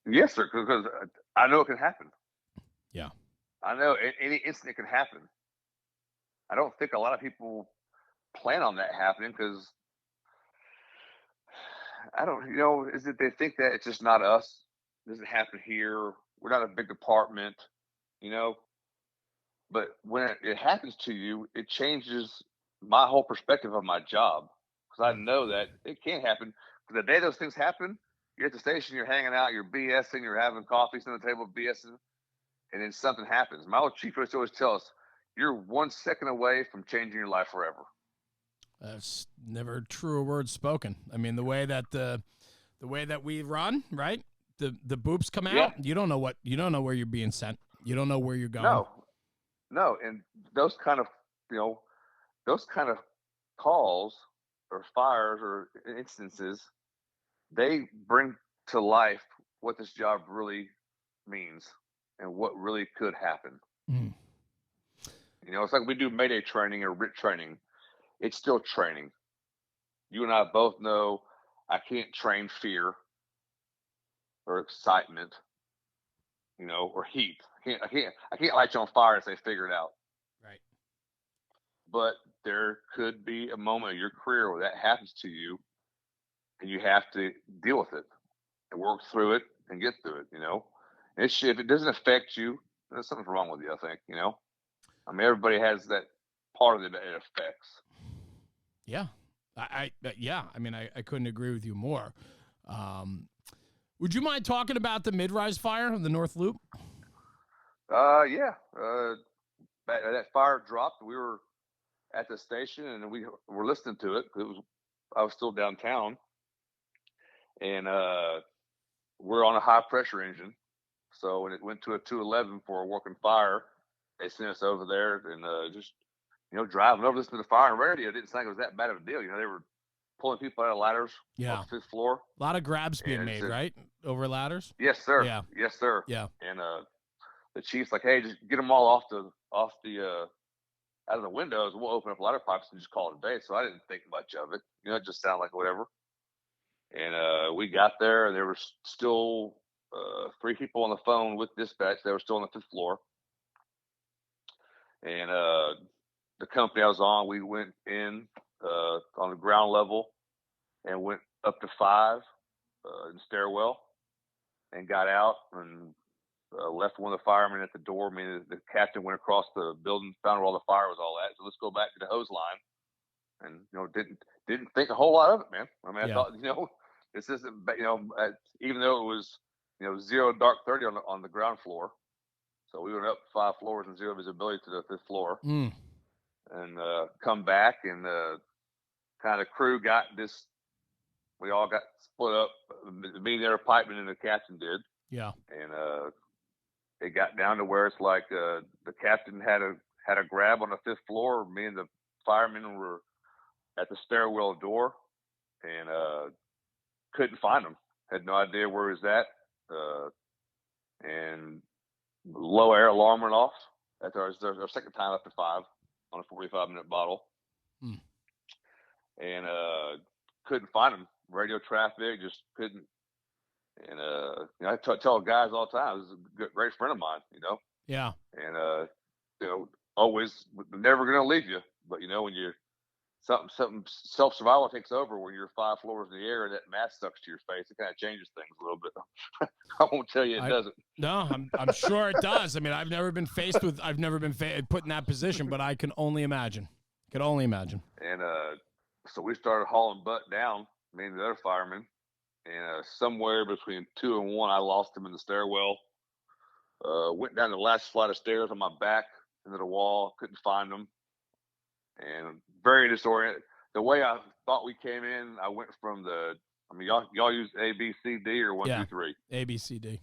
Yes, sir, because I know it can happen. Yeah. I know any instant it can happen. I don't think a lot of people plan on that happening because is it they think that it's just not us. It doesn't happen here. We're not a big department, But when it happens to you, it changes my whole perspective of my job, because I know that it can't happen. Because the day those things happen, you're at the station, you're hanging out, you're BSing, you're having coffee, sitting at the table BSing, and then something happens. My old chief used to always tell us, you're 1 second away from changing your life forever. That's never truer words spoken. I mean, the way that we run, right? The boops come out. Yeah. You don't know where you're being sent. You don't know where you're going. No. And those kind of calls or fires or instances, they bring to life what this job really means and what really could happen. Mm. It's like we do Mayday training or RIT training. It's still training. You and I both know I can't train fear or excitement, or heat. I can't light you on fire and say figure it out. Right. But there could be a moment of your career where that happens to you, and you have to deal with it and work through it and get through it. If it doesn't affect you, there's something wrong with you. I think. I mean, everybody has that part of it that it affects. Yeah. I mean, I couldn't agree with you more. Would you mind talking about the mid-rise fire of the North Loop? Yeah. That fire dropped. We were at the station and we were listening to it. I was still downtown, and we're on a high pressure engine. So when it went to a 211 for a working fire, they sent us over there and just driving over, listening to the fire on radio. Didn't think it was that bad of a deal. They were pulling people out of ladders on the 5th floor. A lot of grabs being made, right? Over ladders? Yes, sir. Yeah. Yes, sir. Yeah. And the chief's like, hey, just get them all off the out of the windows. We'll open up ladder pipes and just call it a day. So I didn't think much of it. It just sounded like whatever. And we got there, and there were still 3 people on the phone with dispatch. They were still on the 5th floor. And the company I was on, we went in on the ground level and went up to 5 in the stairwell and got out and left one of the firemen at the door. I mean, the captain went across the building, found where all the fire was all at. So let's go back to the hose line. And didn't think a whole lot of it, man. I mean, I thought this isn't even though it was 0 dark 30 on the ground floor. So we went up 5 floors and 0 visibility to the 5th floor, and come back, and kind of crew got this. We all got split up. Me and the other pipeman and the captain did. Yeah. And it got down to where it's like the captain had a grab on the 5th floor. Me and the firemen were at the stairwell door, and couldn't find him. Had no idea where he was at. And low air alarm went off. That's our second time up to 5 on a 45-minute bottle. And couldn't find him. Radio traffic, just couldn't. And I tell guys all the time, this is a great friend of mine, Yeah. And always never gonna leave you. But when you're something self-survival takes over when you're 5 floors in the air and that mask sucks to your face, it kind of changes things a little bit. I won't tell you it doesn't. No, I'm sure it does. I mean, I've never been put in that position, but I can only imagine. And so we started hauling butt down, me and the other firemen, and somewhere between 2 and 1, I lost him in the stairwell. Went down the last flight of stairs on my back into the wall, couldn't find him. And very disoriented. The way I thought we came in, I went from y'all use A, B, C, D or 1, 2, 3? A, B, C, D.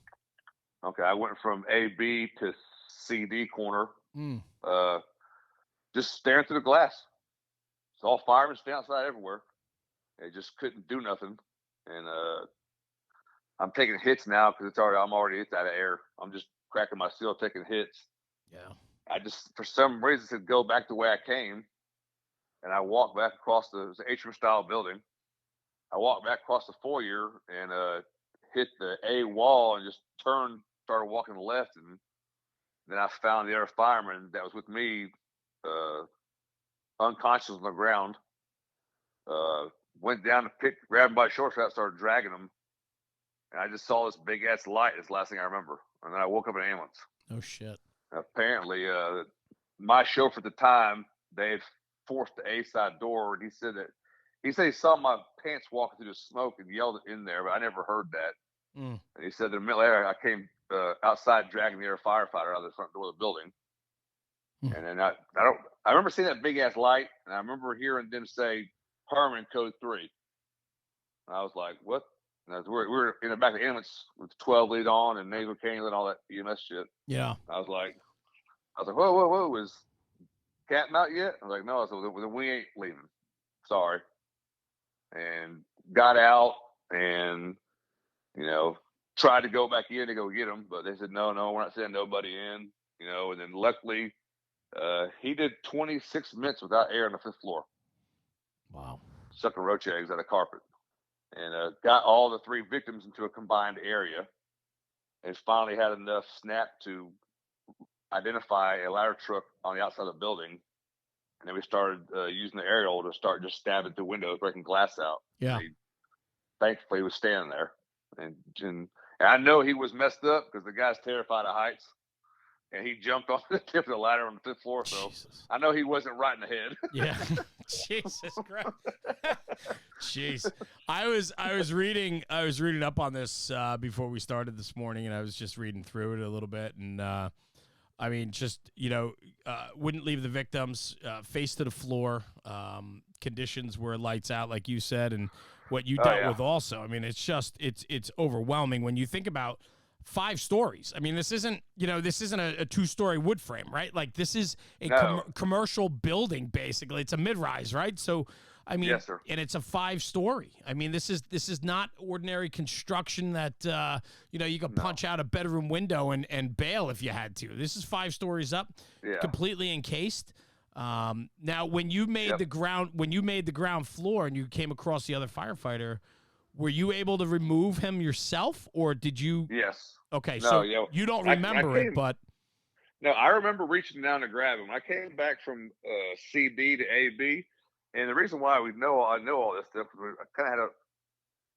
Okay, I went from A, B to C, D corner, just staring through the glass. It's all firemen standing outside everywhere. They just couldn't do nothing. And I'm taking hits now because I'm already out of air. I'm just cracking my seal, taking hits. Yeah. I just, for some reason, said go back the way I came. And I walked back across the atrium style building. I walked back across the foyer and hit the A wall and just started walking left. And then I found the other fireman that was with me, unconscious on the ground. Went down to grabbed him by the short strap, started dragging him. And I just saw this big ass light. It's the last thing I remember. And then I woke up in an ambulance. Oh shit. Apparently, my chauffeur at the time, they forced the A side door, and he said he saw my pants walking through the smoke and yelled it in there, but I never heard that. And he said that a minute later I came outside dragging the other firefighter out of the front door of the building. And then I remember seeing that big ass light, and I remember hearing them say Herman code 3. And I was like, what? And we were in the back of the ambulance with 12 lead on and nasal cannula and all that EMS shit. Yeah. I was like, whoa, is Captain out yet? I was like, no. So then we ain't leaving. Sorry. And got out and, tried to go back in to go get him, but they said, no, we're not sending nobody in, and then luckily he did 26 minutes without air on the 5th floor. Wow. Sucking roach eggs out of carpet. And got all the 3 victims into a combined area and finally had enough snap to identify a ladder truck on the outside of the building. And then we started using the aerial to start just stabbing through windows, breaking glass out. Yeah. Thankfully, he was standing there. And I know he was messed up because the guy's terrified of heights. And he jumped off the tip of the ladder on the 5th floor. So Jesus. I know he wasn't right in the head. Yeah. Jesus Christ. Jeez. I was reading up on this before we started this morning, and I was just reading through it a little bit, and I mean, just, wouldn't leave the victims face to the floor. Conditions were lights out, like you said, and what you dealt with also. I mean, it's overwhelming when you think about 5 stories. I mean, this isn't a 2-story wood frame, right? Like, this is a commercial building, basically. It's a mid-rise, right? So, I mean, yes, sir. And it's a 5-story. I mean, this is not ordinary construction that you could punch out a bedroom window and bail if you had to. This is 5 stories up, completely encased. Now, when you made the ground floor and you came across the other firefighter, were you able to remove him yourself, or did you? Yes. Okay, so you don't remember it, but no, I remember reaching down to grab him. I came back from CD to AB. And the reason why I know all this stuff, I kind of had a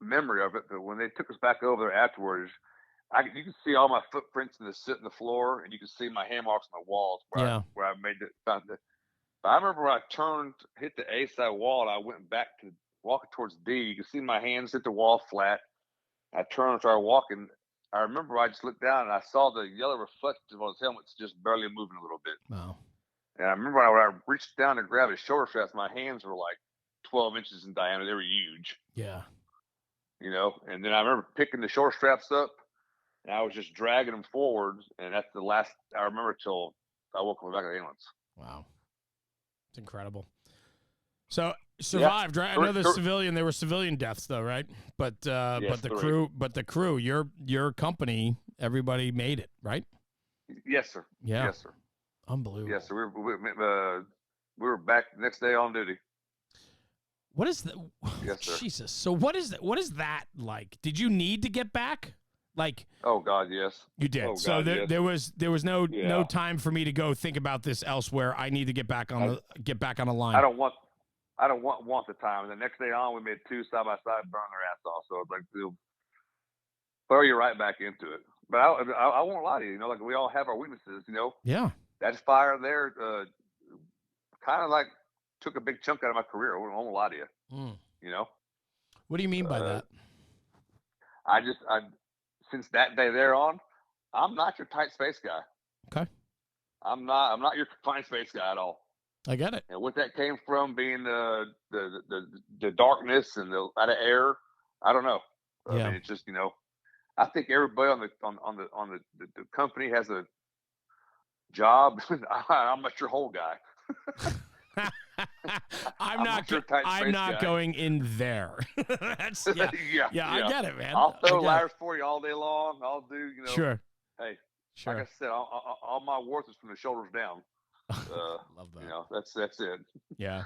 memory of it, but when they took us back over there afterwards, you could see all my footprints in the floor, and you could see my hand marks on the walls where I made it. But I remember when I hit the A side wall, and I went back to walking towards D. You could see my hands hit the wall flat. I turned and started walking. I remember I just looked down and I saw the yellow reflective on his helmet just barely moving a little bit. Wow. And I remember when I reached down to grab his shoulder straps, my hands were like 12 inches in diameter. They were huge. Yeah. And then I remember picking the shoulder straps up, and I was just dragging them forward. And that's the last I remember till I woke up in the back of the ambulance. Wow. It's incredible. So survived, right? Another civilian. There were civilian deaths, though, right? But the crew, your company, everybody made it, right? Yes, sir. Yeah. Yes, sir. Unbelievable. Yes, sir. We were back the next day on duty. What is that? Yes, sir. Jesus. So what is that? What is that like? Did you need to get back? Like, oh God, yes. You did. Oh, so God, there was no time for me to go think about this elsewhere. I need to get back on the line. I don't want the time. And the next day on, we made 2 side by side, burn their ass off. So it's like they'll throw you right back into it. But I won't lie to you. Like, we all have our weaknesses. Yeah. That fire there, kind of like took a big chunk out of my career. I won't lie to you. What do you mean by that? I since that day there on, I'm not your tight space guy. Okay. I'm not your confined space guy at all. I get it. And what that came from being the darkness and the out of air, I don't know. I mean, it's just I think everybody on the company has a job. I'm not your whole guy. I'm not going in there. That's I get it, man. I'll throw ladders for you all day long. I'll do Sure. Hey, sure. Like I said, all my worth is from the shoulders down. Love that. That's it. Yeah.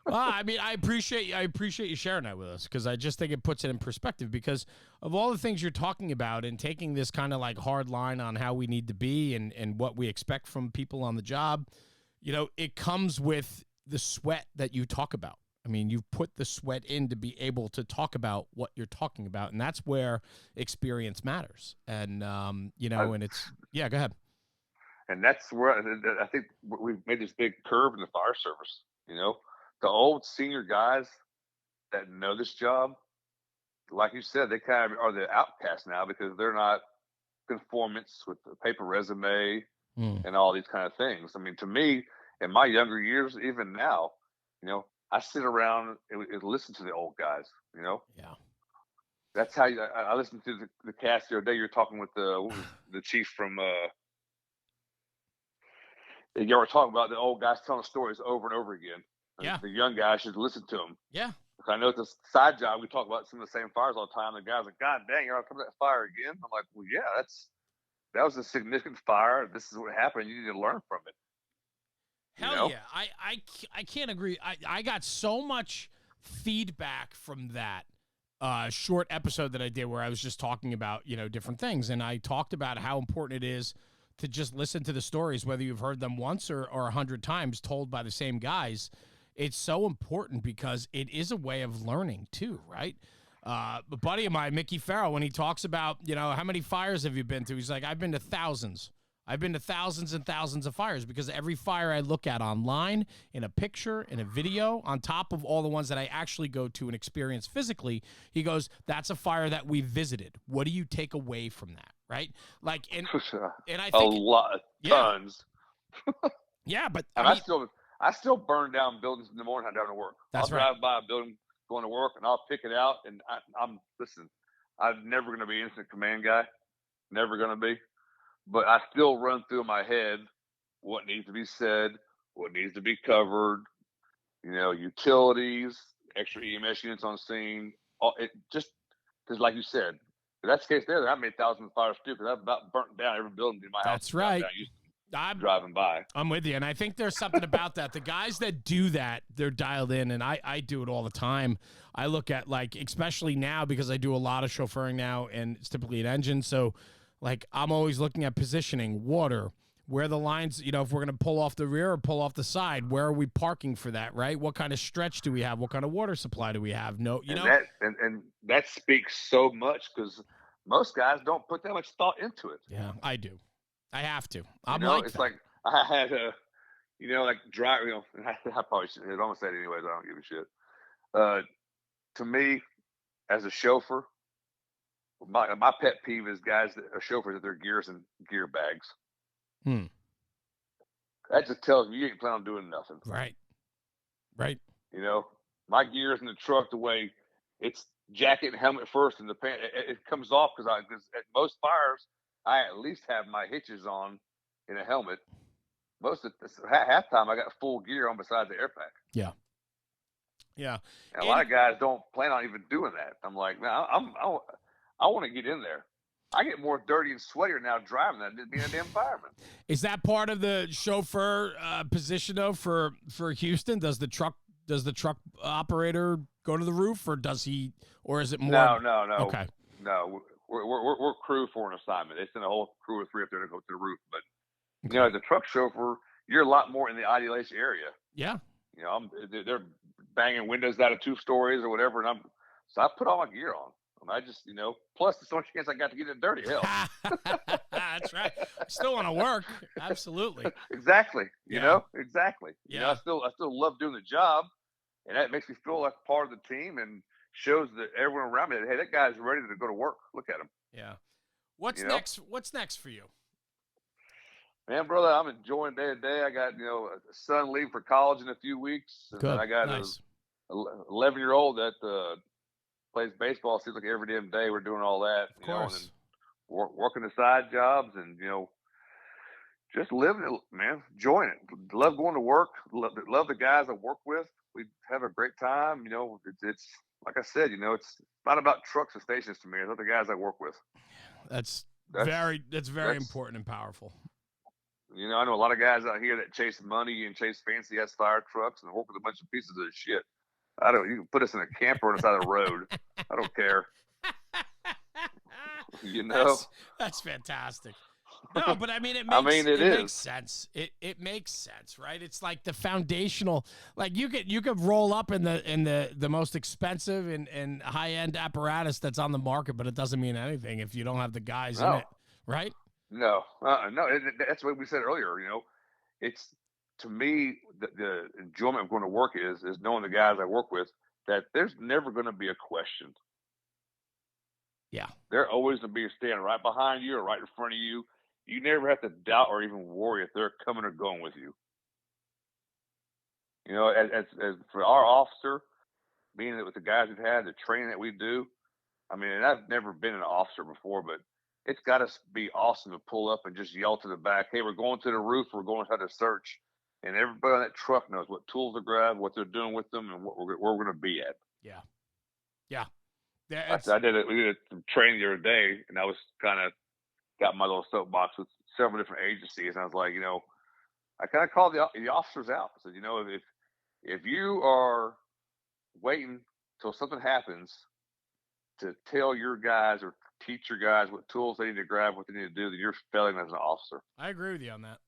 Well, I mean, I appreciate you sharing that with us, because I just think it puts it in perspective, because of all the things you're talking about and taking this kind of like hard line on how we need to be and what we expect from people on the job. It comes with the sweat that you talk about. I mean, you've put the sweat in to be able to talk about what you're talking about, and that's where experience matters. And and it's go ahead. And that's where I think we've made this big curve in the fire service. The old senior guys that know this job, like you said, they kind of are the outcasts now because they're not conformants with the paper resume and all these kind of things. I mean, to me, in my younger years, even now, I sit around and listen to the old guys. Yeah. That's how I listened to the cast the other day. You're talking with the chief from. You were talking about the old guys telling stories over and over again. Yeah. The young guys should listen to them. Yeah. I know at the side job, we talk about some of the same fires all the time. The guys are like, God dang, you're coming to that fire again. I'm like, well, yeah, that was a significant fire. This is what happened. You need to learn from it. Hell yeah. I can't agree. I got so much feedback from that short episode that I did where I was just talking about, different things. And I talked about how important it is to just listen to the stories, whether you've heard them once or 100 times told by the same guys. It's so important because it is a way of learning too, right? A buddy of mine, Mickey Farrell, when he talks about, how many fires have you been to? He's like, I've been to thousands. I've been to thousands and thousands of fires because every fire I look at online, in a picture, in a video, on top of all the ones that I actually go to and experience physically, he goes, that's a fire that we visited. What do you take away from that? Right? Like, and I think a lot, tons. Yeah, but And I mean, I still burn down buildings in the morning. I'm driving to work. I'll drive by a building going to work, and I'll pick it out. And listen. I'm never going to be an incident command guy. Never going to be. But I still run through my head what needs to be said, what needs to be covered. You know, utilities, extra EMS units on scene. It just because, like you said, if that's the case there, I made thousands of fires too. Because I've about burnt down every building in my house. That's right. I'm driving by. I'm with you. And I think there's something about that. The guys that do that, they're dialed in. And I do it all the time. I look at, like, especially now because I do a lot of chauffeuring now and it's typically an engine. So, like, I'm always looking at positioning, water, where the lines, you know, if we're going to pull off the rear or pull off the side, where are we parking for that, right? What kind of stretch do we have? What kind of water supply do we have? No, you know? And that speaks so much because most guys don't put that much thought into it. Yeah, I do. I have to. It's like I had a, like drive. I probably should. I'm gonna say it anyways. I don't give a shit. To me, as a chauffeur, my pet peeve is guys that are chauffeurs that their gears in gear bags. That just tells me you ain't planning on doing nothing. Right. My gear's in the truck the way it's jacket and helmet first, and the pant. It comes off because at most fires, I at least have my hitches on in a helmet. Most of half time I got full gear on besides the air pack. Yeah. And a lot of guys don't plan on even doing that. I'm like, man, I want to get in there. I get more dirty and sweatier now driving than being a damn fireman. Is that part of the chauffeur position though for Houston? Does the truck operator go to the roof, or does he, or is it more? No. Okay. No, we're crew for an assignment. They send a whole crew of 3 up there to go to the roof. But as a truck chauffeur, you're a lot more in the ideation area. Yeah. They're banging windows out of 2 stories or whatever, and so I put all my gear on. I just, plus the only chance I got to get it dirty. Hell, that's right. I still want to work. Absolutely. Exactly. Exactly. Yeah. I still love doing the job, and that makes me feel like part of the team and shows that everyone around me that, hey, that guy's ready to go to work. Look at him. Yeah. What's next? What's next for you? Man, brother, I'm enjoying day to day. I got, a son leaving for college in a few weeks. And Good. I got nice. a 11-year-old that plays baseball. Seems like every damn day we're doing all that. Of course. And working the side jobs and, just living it, man. Enjoying it. Love going to work. Love the guys I work with. We have a great time. It's like I said, it's not about trucks and stations to me. It's about the guys I work with. That's very important and powerful. I know a lot of guys out here that chase money and chase fancy ass fire trucks and work with a bunch of pieces of shit. You can put us in a camper on the side of the road. I don't care. That's fantastic. No, but I mean, it makes sense. It makes sense, right? It's like the foundational, like you could roll up in the most expensive and high end apparatus that's on the market, but it doesn't mean anything if you don't have the guys in it, right? No. That's what we said earlier. It's, to me, the enjoyment of going to work is knowing the guys I work with, that there's never going to be a question. Yeah. They're always going to be standing right behind you or right in front of you. You never have to doubt or even worry if they're coming or going with you. As for our officer, being with the guys we've had, the training that we do, I mean, and I've never been an officer before, but it's got to be awesome to pull up and just yell to the back, hey, we're going to the roof, we're going to the search. And everybody on that truck knows what tools to grab, what they're doing with them, and where we're going to be at. Yeah. We did some training the other day, and I was kind of got my little soapbox with several different agencies. And I was like, I kind of called the officers out. I said, if you are waiting till something happens to tell your guys or teach your guys what tools they need to grab, what they need to do, then you're failing as an officer. I agree with you on that.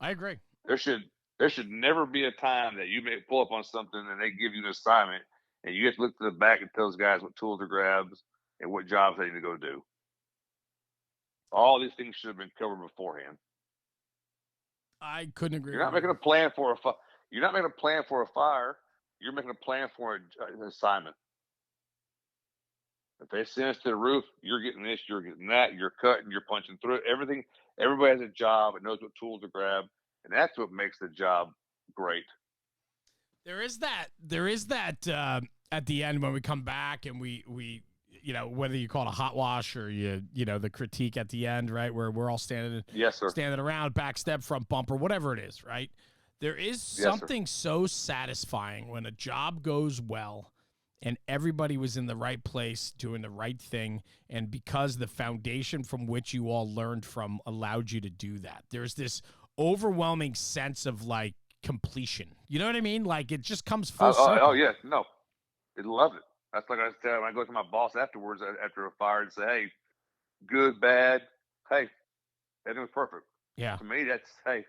I agree. There should never be a time that you may pull up on something and they give you an assignment and you have to look to the back and tell those guys what tools to grab and what jobs they need to go do. All these things should have been covered beforehand. I couldn't agree. You're not making a plan for You're not making a plan for a fire. You're making a plan for an assignment. If they send us to the roof, you're getting this, you're getting that, you're cutting, you're punching through it. Everything. Everybody has a job and knows what tools to grab, and that's what makes the job great. There is that at the end when we come back and we whether you call it a hot wash or the critique at the end, right, where we're all standing around, back step, front bumper, whatever it is, right? There is something so satisfying when a job goes well and everybody was in the right place doing the right thing, and because the foundation from which you all learned from allowed you to do that. There's this overwhelming sense of like completion. You know what I mean? Like it just comes full circle. Oh yeah, no, I love it. That's like I said when I go to my boss afterwards after a fire and say, "Hey, good, bad, hey, everything was perfect." Yeah. To me, that's hey,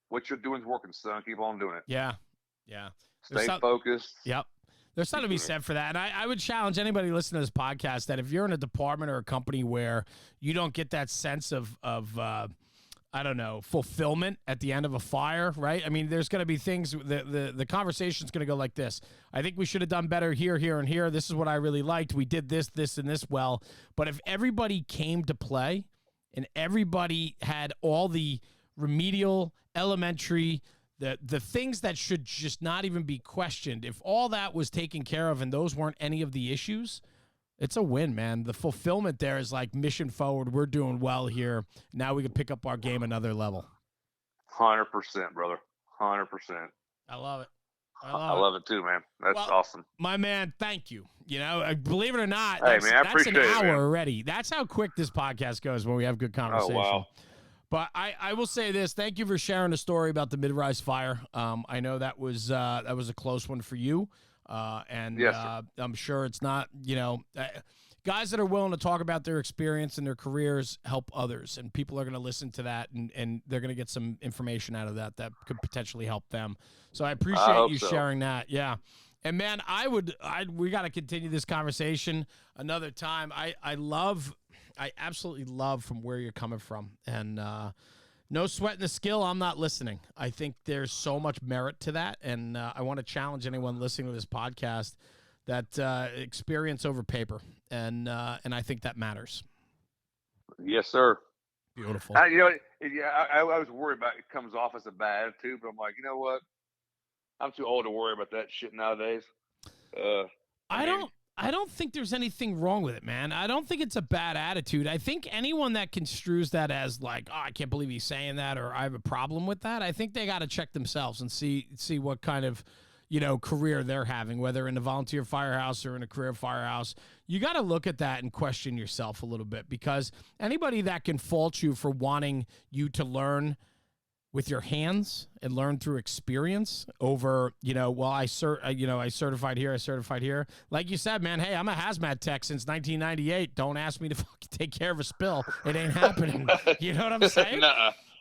what you're doing is working, son. Keep on doing it. Yeah, yeah. Stay focused. Yep. There's something to be said for that. And I would challenge anybody listening to this podcast that if you're in a department or a company where you don't get that sense of I don't know, fulfillment at the end of a fire, right? I mean, there's going to be things, the conversation's going to go like this. I think we should have done better here, here, and here. This is what I really liked. We did this, this, and this well. But if everybody came to play and everybody had all the remedial, elementary, the things that should just not even be questioned, if all that was taken care of and those weren't any of the issues, it's a win, man. The fulfillment there is like mission forward. We're doing well here. Now we can pick up our game another level. 100%, brother. 100%. I love it. I love it too, man. That's awesome. My man, thank you. You know, believe it or not, hey, man, I appreciate that's an hour it, already. That's how quick this podcast goes when we have good conversation. Oh, wow. But I will say this. Thank you for sharing the story about the mid-rise fire. I know that was a close one for you. And yes, I'm sure it's not, guys that are willing to talk about their experience and their careers help others, and people are going to listen to that and they're going to get some information out of that that could potentially help them. So I appreciate you sharing that. Yeah. And man, we got to continue this conversation another time. I absolutely love from where you're coming from, and, no sweat in the skill. I'm not listening. I think there's so much merit to that, and I want to challenge anyone listening to this podcast that experience over paper, and I think that matters. Yes, sir. Beautiful. I was worried about it comes off as a bad attitude, but I'm like, you know what? I'm too old to worry about that shit nowadays. I don't think there's anything wrong with it, man. I don't think it's a bad attitude. I think anyone that construes that as like, oh, I can't believe he's saying that, or I have a problem with that, I think they got to check themselves and see what kind of, career they're having, whether in a volunteer firehouse or in a career firehouse. You got to look at that and question yourself a little bit, because anybody that can fault you for wanting you to learn with your hands and learn through experience over, I certified here. Like you said, man, hey, I'm a hazmat tech since 1998. Don't ask me to fucking take care of a spill. It ain't happening. You know what I'm saying?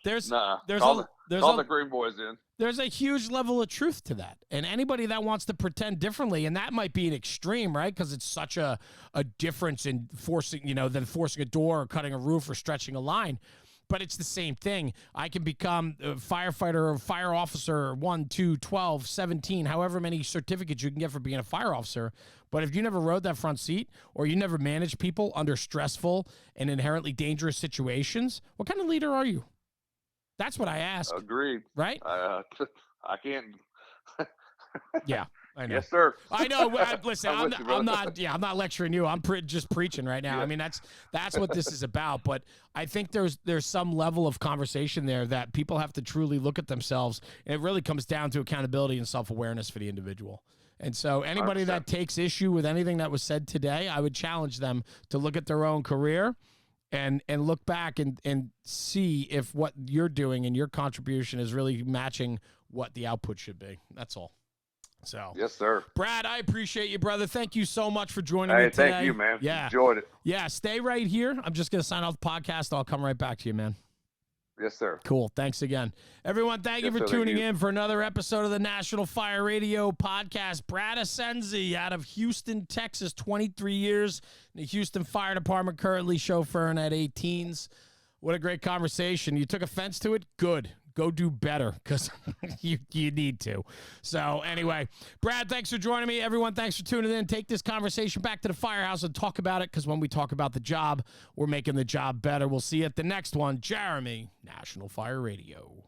There's all the green boys in. There's a huge level of truth to that. And anybody that wants to pretend differently, and that might be an extreme, right? Because it's such a difference in forcing, than forcing a door or cutting a roof or stretching a line. But it's the same thing. I can become a firefighter or fire officer 1, 2, 12, 17, however many certificates you can get for being a fire officer. But if you never rode that front seat, or you never managed people under stressful and inherently dangerous situations, what kind of leader are you? That's what I ask. Agreed. Right? I can't. Yeah. I know. Yes, sir. I know. Listen, I'm not lecturing you. I'm just preaching right now. Yeah. I mean, that's what this is about. But I think there's some level of conversation there that people have to truly look at themselves. And it really comes down to accountability and self-awareness for the individual. And so anybody 100%. That takes issue with anything that was said today, I would challenge them to look at their own career and look back and see if what you're doing and your contribution is really matching what the output should be. That's all. So yes, sir. Brad, I appreciate you, brother. Thank you so much for joining me today. Thank you, man. Yeah. Enjoyed it. Yeah, stay right here. I'm just going to sign off the podcast. I'll come right back to you, man. Yes, sir. Cool. Thanks again. Everyone, thank you for tuning in for another episode of the National Fire Radio Podcast. Brad Ascenzi out of Houston, Texas, 23 years in the Houston Fire Department, currently chauffeuring at 18s. What a great conversation. You took offense to it? Good. Go do better, because you need to. So anyway, Brad, thanks for joining me. Everyone, thanks for tuning in. Take this conversation back to the firehouse and talk about it, because when we talk about the job, we're making the job better. We'll see you at the next one. Jeremy, National Fire Radio.